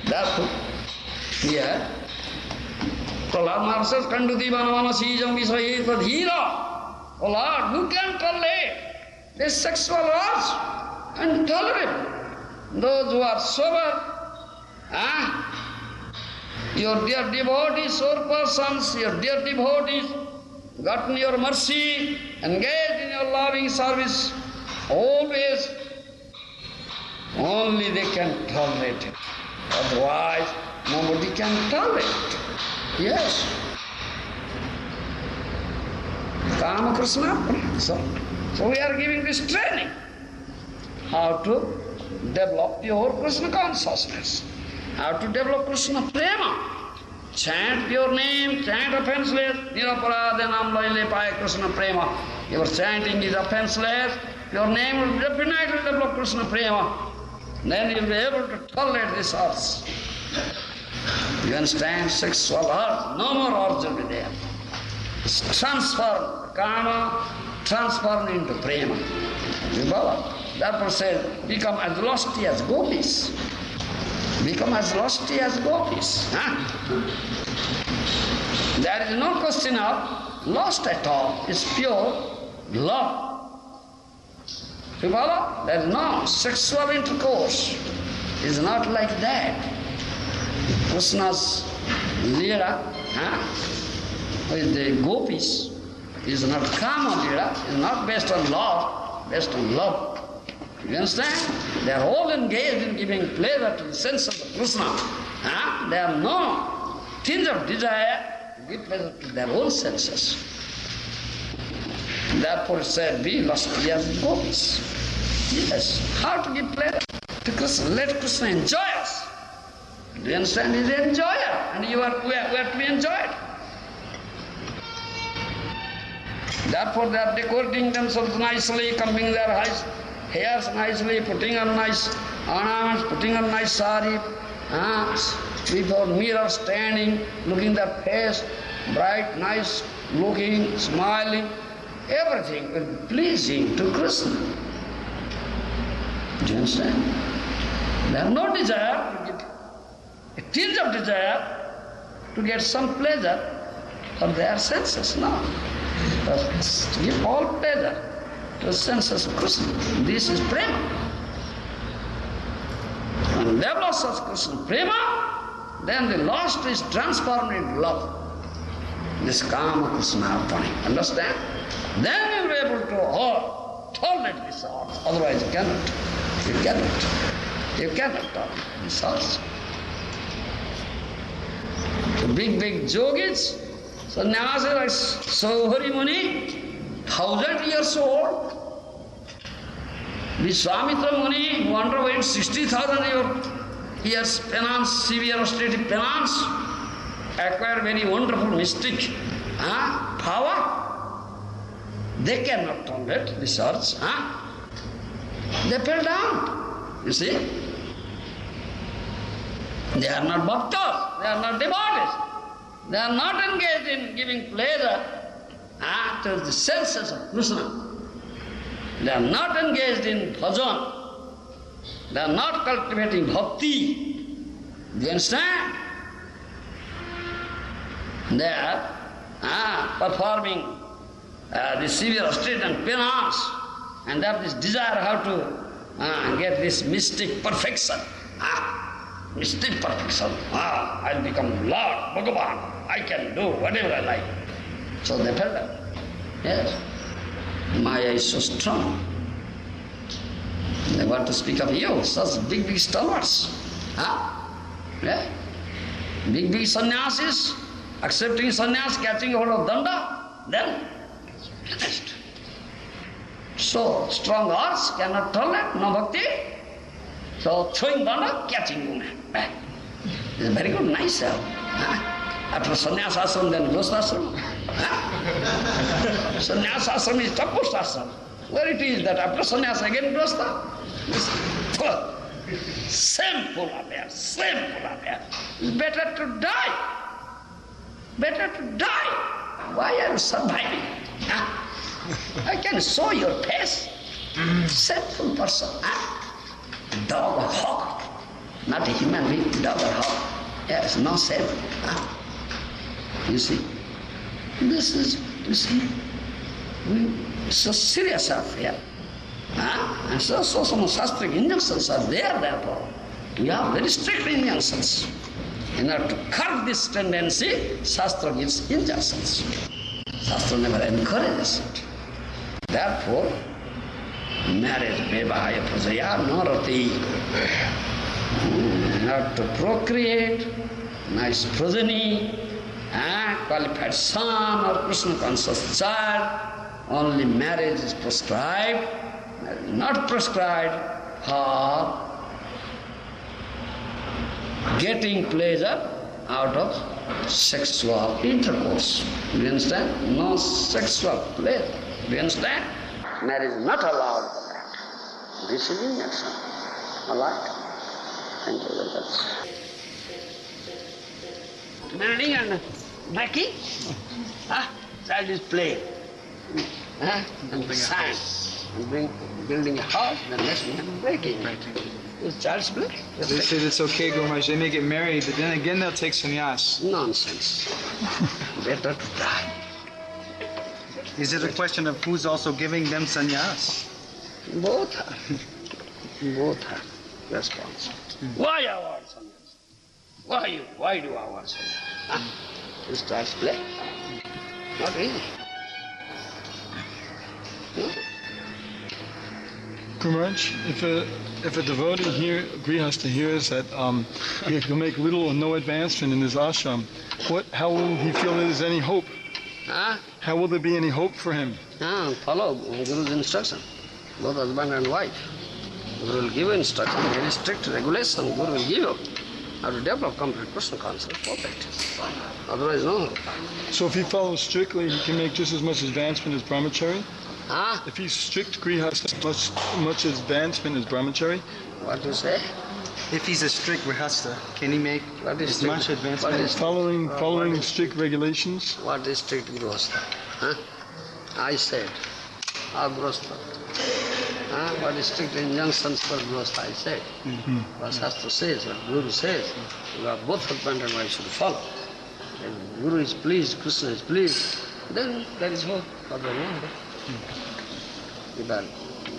[SPEAKER 1] Therefore, here, Prahlad Maharaj says, Kanduti Vanavana Sijam Visahir Padhira. Oh Lord, who can tolerate this sexual urge? Intolerable. Those who are sober, your dear devotees, sober persons, your dear devotees, gotten your mercy, engaged in your loving service, always, only they can tolerate it. Otherwise, nobody can tolerate it. Yes. Kama Krishna. So we are giving this training. How to develop pure Krishna consciousness. How to develop Krishna prema. Chant your name, chant offenseless. Niraparadhanam laile paya Krishna prema. Your chanting is offenseless. Your name will definitely develop Krishna prema. Then you will be able to tolerate this urge. You understand? Sexual urge. No more urge will be there. It's transformed. Kama transformed into prema. Vibhava. Therefore says, become as lusty as gopis. Become as lusty as gopis. There is no question of lust at all. It's pure love. You follow? There is no sexual intercourse. It's not like that. Krishna's lila with the gopis is not kama lila, is not based on love, based on love. You understand? They are all engaged in giving pleasure to the sense of the Krishna. They have no tinge of desire to give pleasure to their own senses. Therefore it said, be lusty as gopis. Yes. How to give pleasure to Krishna? Let Krishna enjoy us. Do you understand? He is the enjoyer, and we are to be enjoyed. Therefore they are decorating themselves nicely, combing their hairs nicely, putting on nice ornaments, putting on nice sari, before mirror standing, looking their face, bright, nice looking, smiling, everything will be pleasing to Krishna. Do you understand? They have no desire to get a tinge of desire to get some pleasure for their senses, no. But to give all pleasure to the senses of Krishna. This is prema. When develops such Krishna prema, then the lust is transformed into love. This kama Krishna arpani. Understand? Then you will be able to tolerate this art. Otherwise you cannot. You cannot. You cannot tolerate this art. The big yogis, sannyasis like Sauhari Muni, 1,000 years old. The Swami Muni, who underwent 60,000 years penance, severe austerity penance, acquired very wonderful mystic power. They cannot tolerate this urge. They fell down. You see? They are not bhaktas, they are not devotees. They are not engaged in giving pleasure to the senses of Krishna. They are not engaged in bhajan. They are not cultivating bhakti. Do you understand? They are performing the severe austerity and penance, and they have this desire how to get this mystic perfection. Mystic perfection. I'll become Lord, Bhagavan. I can do whatever I like. So they fell down. Yes. Maya is so strong. They want to speak of you, such big stalwarts. Yeah? Big sannyasis, accepting sannyas, catching hold of danda, then finished. So strong hearts cannot tolerate, no bhakti. So throwing danda, catching woman. It's a very good, nice help. After sannyas ashram, then grihastha ashram. Sannyas ashram is tapus ashram. Where it is that after sannyas again grihastha? Shameful affair, shameful affair. It's better to die. Better to die. Why are you surviving? I can show your face. Shameful person. Dog or hawk. Not a human being, dog or hawk. Yes, no shame. You see? This is, you see, It's a serious affair. And so some shastric injunctions are there, therefore. We have very strict injunctions. In order to curb this tendency, Shastra gives injunctions. Shastra never encourages it. Therefore, marriage, vivaya prajaya narati. In order to procreate nice progeny, qualified son or Krishna conscious child, only marriage is prescribed, not prescribed for getting pleasure out of sexual intercourse. Do you understand? No sexual pleasure. Do you understand? Marriage is not allowed for that. This is injunction. Alright? Thank you very much. Building and breaking? Child is playing. And sand. And building a house, then next man breaking. Is child's play?
[SPEAKER 2] They say it's okay, Guru Maharaj. They may get married, but then again they'll take sannyas.
[SPEAKER 1] Nonsense. Better to die.
[SPEAKER 3] Is it a question of who's also giving them sannyas?
[SPEAKER 1] Both are. Both are responsible. Why our sannyas? Why do our sannyas? Is child's play? Not really. No.
[SPEAKER 4] Guru Maharaj, if a devotee here, grihastha hears that he'll make little or no advancement in his ashram, how will he feel there's any hope? How will there be any hope for him?
[SPEAKER 1] Follow Guru's instruction, both husband and wife. Guru will give instruction, very strict regulation. Guru will give you how to develop complete Krishna consciousness, perfect. Otherwise, no hope.
[SPEAKER 4] So if he follows strictly, he can make just as much advancement as brahmachari? If he's strict grihastha, much advancement as brahmachari?
[SPEAKER 1] What do you say?
[SPEAKER 3] If he's a strict grihastha, can he make as much advancement?
[SPEAKER 4] Following strict regulations?
[SPEAKER 1] What is strict grihastha? I said, agrihastha. What is strict injunctions for grihastha? I said. What Shastra says, what Guru says, you are both husband and wife should follow. If Guru is pleased, Krishna is pleased, then there is hope. Otherwise, if are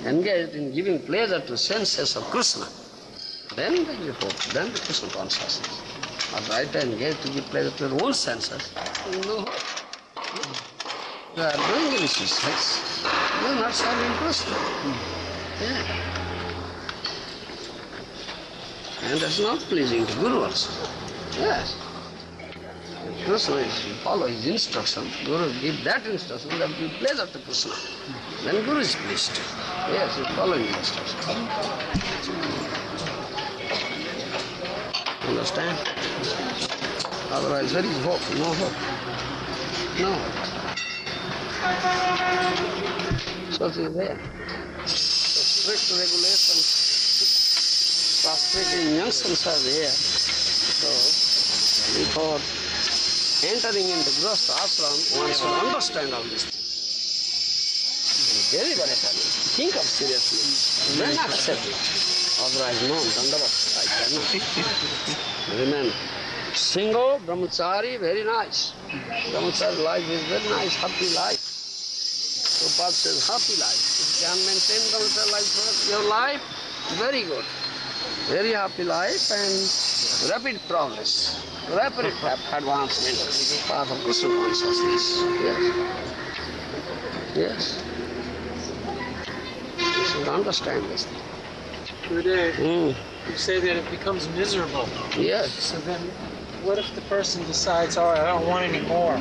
[SPEAKER 1] engaged in giving pleasure to senses of Krishna, then there is hope, then the Krishna consciousness. But right to engage to give pleasure to your own senses, no hope. You are doing this sex, you are not serving Krishna. Yeah. And that's not pleasing to Guru also. Yes. If Krishna is to follow his instruction, Guru will give that instruction that will give pleasure to Krishna. Then Guru is pleased. Yes, he is following the instruction. Understand? Otherwise, there is hope, no hope. No hope. So it is there. So strict regulations, strict injunctions are there. So before entering into Grihastha ashram, one should understand all this. Very, very important. Think of seriously. Then accept it. Otherwise, no, Dandavat, I cannot. Remember, single, brahmachari, very nice. Brahmachari life is very nice, happy life. Prabhupada says happy life. If you can maintain brahmachari life for your life, very good. Very happy life and rapid progress, rapid advancement, path of Krishna consciousness. Yes. Yes. You should understand this.
[SPEAKER 5] Gurudev, you say that it becomes miserable.
[SPEAKER 1] Yes.
[SPEAKER 5] So then, what if the person decides, all right, I don't want any more?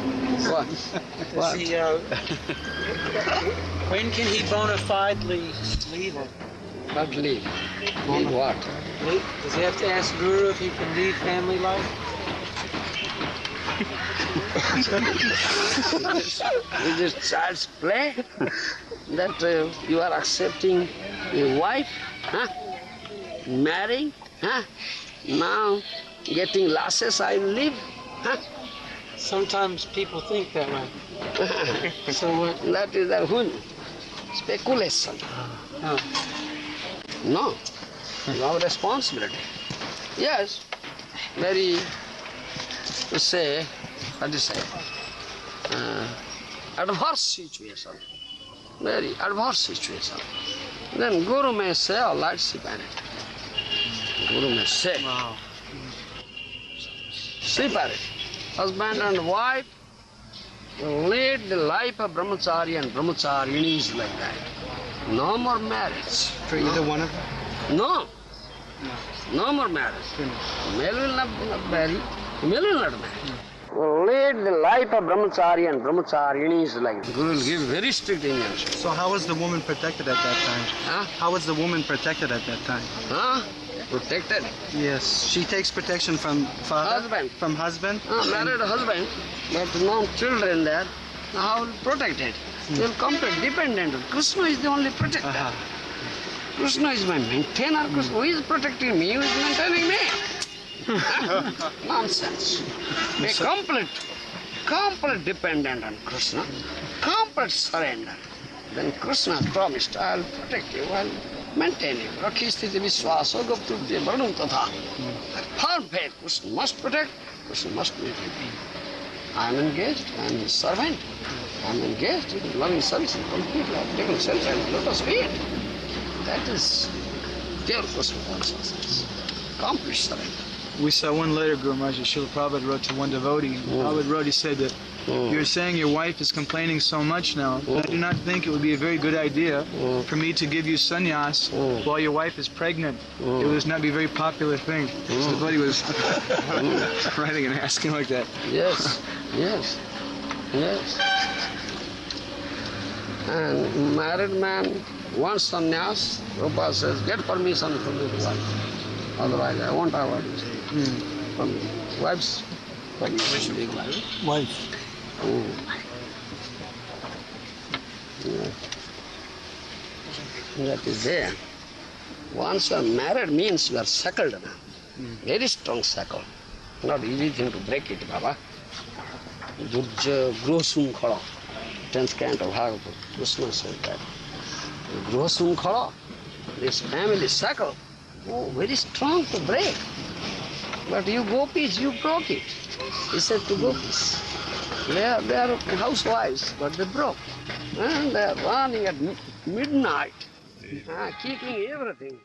[SPEAKER 1] What?
[SPEAKER 5] Does he, when can he bona fidely leave it?
[SPEAKER 1] Not leave. Leave what?
[SPEAKER 5] Does he have to ask Guru if he can leave family life?
[SPEAKER 1] Is this child's play that you are accepting a wife, marrying, now getting lashes, I will leave?
[SPEAKER 5] Sometimes people think that way. So what?
[SPEAKER 1] That is a speculation. No, you have responsibility. Yes, very, to say, what do you say, adverse situation. very adverse situation. Then Guru may say, all right, separate. Guru may say, separate. Husband and wife lead the life of brahmachari and brahmacharinis like that. No more marriage.
[SPEAKER 3] For either one of them?
[SPEAKER 1] No. No more marriage. Male will not marry, female will not marry. Lead the life of brahmachari and brahmacharinis like that. Guru will give very strict injunctions.
[SPEAKER 3] So how was the woman protected at that time?
[SPEAKER 1] Huh?
[SPEAKER 3] How was the woman protected at that time?
[SPEAKER 1] Huh? Protected.
[SPEAKER 3] Yes. She takes protection from father?
[SPEAKER 1] Husband.
[SPEAKER 3] From husband?
[SPEAKER 1] Married husband, but no children there. How will protect it? They will come to dependent. Krishna is the only protector. Krishna is my maintainer. Krishna, who is protecting me? Who is maintaining me? Nonsense. A complete dependent on Krishna. Complete surrender. Then Krishna has promised, I'll protect you, I'll maintain you. Rakhi sthiti vishwaso goptubhye varnam tatha. Firm faith. Krishna must protect, Krishna must maintain me. I am engaged, I am his servant. I am engaged in loving service and complete love, taking shelter and lotus feet. That is pure Krishna consciousness. Complete surrender.
[SPEAKER 2] We saw one letter Guru Maharaj Srila Prabhupada wrote to one devotee. Prabhupada wrote, he said that you're saying your wife is complaining so much now, but I do not think it would be a very good idea for me to give you sannyas while your wife is pregnant. It would not be a very popular thing. So the devotee was writing and asking like that.
[SPEAKER 1] Yes, yes, yes. And married man wants sannyas, Prabhupada says, get permission from your wife. Otherwise, I won't avoid you. From wife's permission.
[SPEAKER 4] Wife.
[SPEAKER 1] Yeah. That is there. Once you are married means you are shackled now. Very strong shackle. Not easy thing to break it, Baba. Durja grosum khala. 10th canto Bhagavatam. Krishna said that. Grosum khala. This family shackle. Oh, very strong to break. But you gopis, you broke it. He said to gopis. They are housewives, but they broke. And they are running at midnight, kicking everything.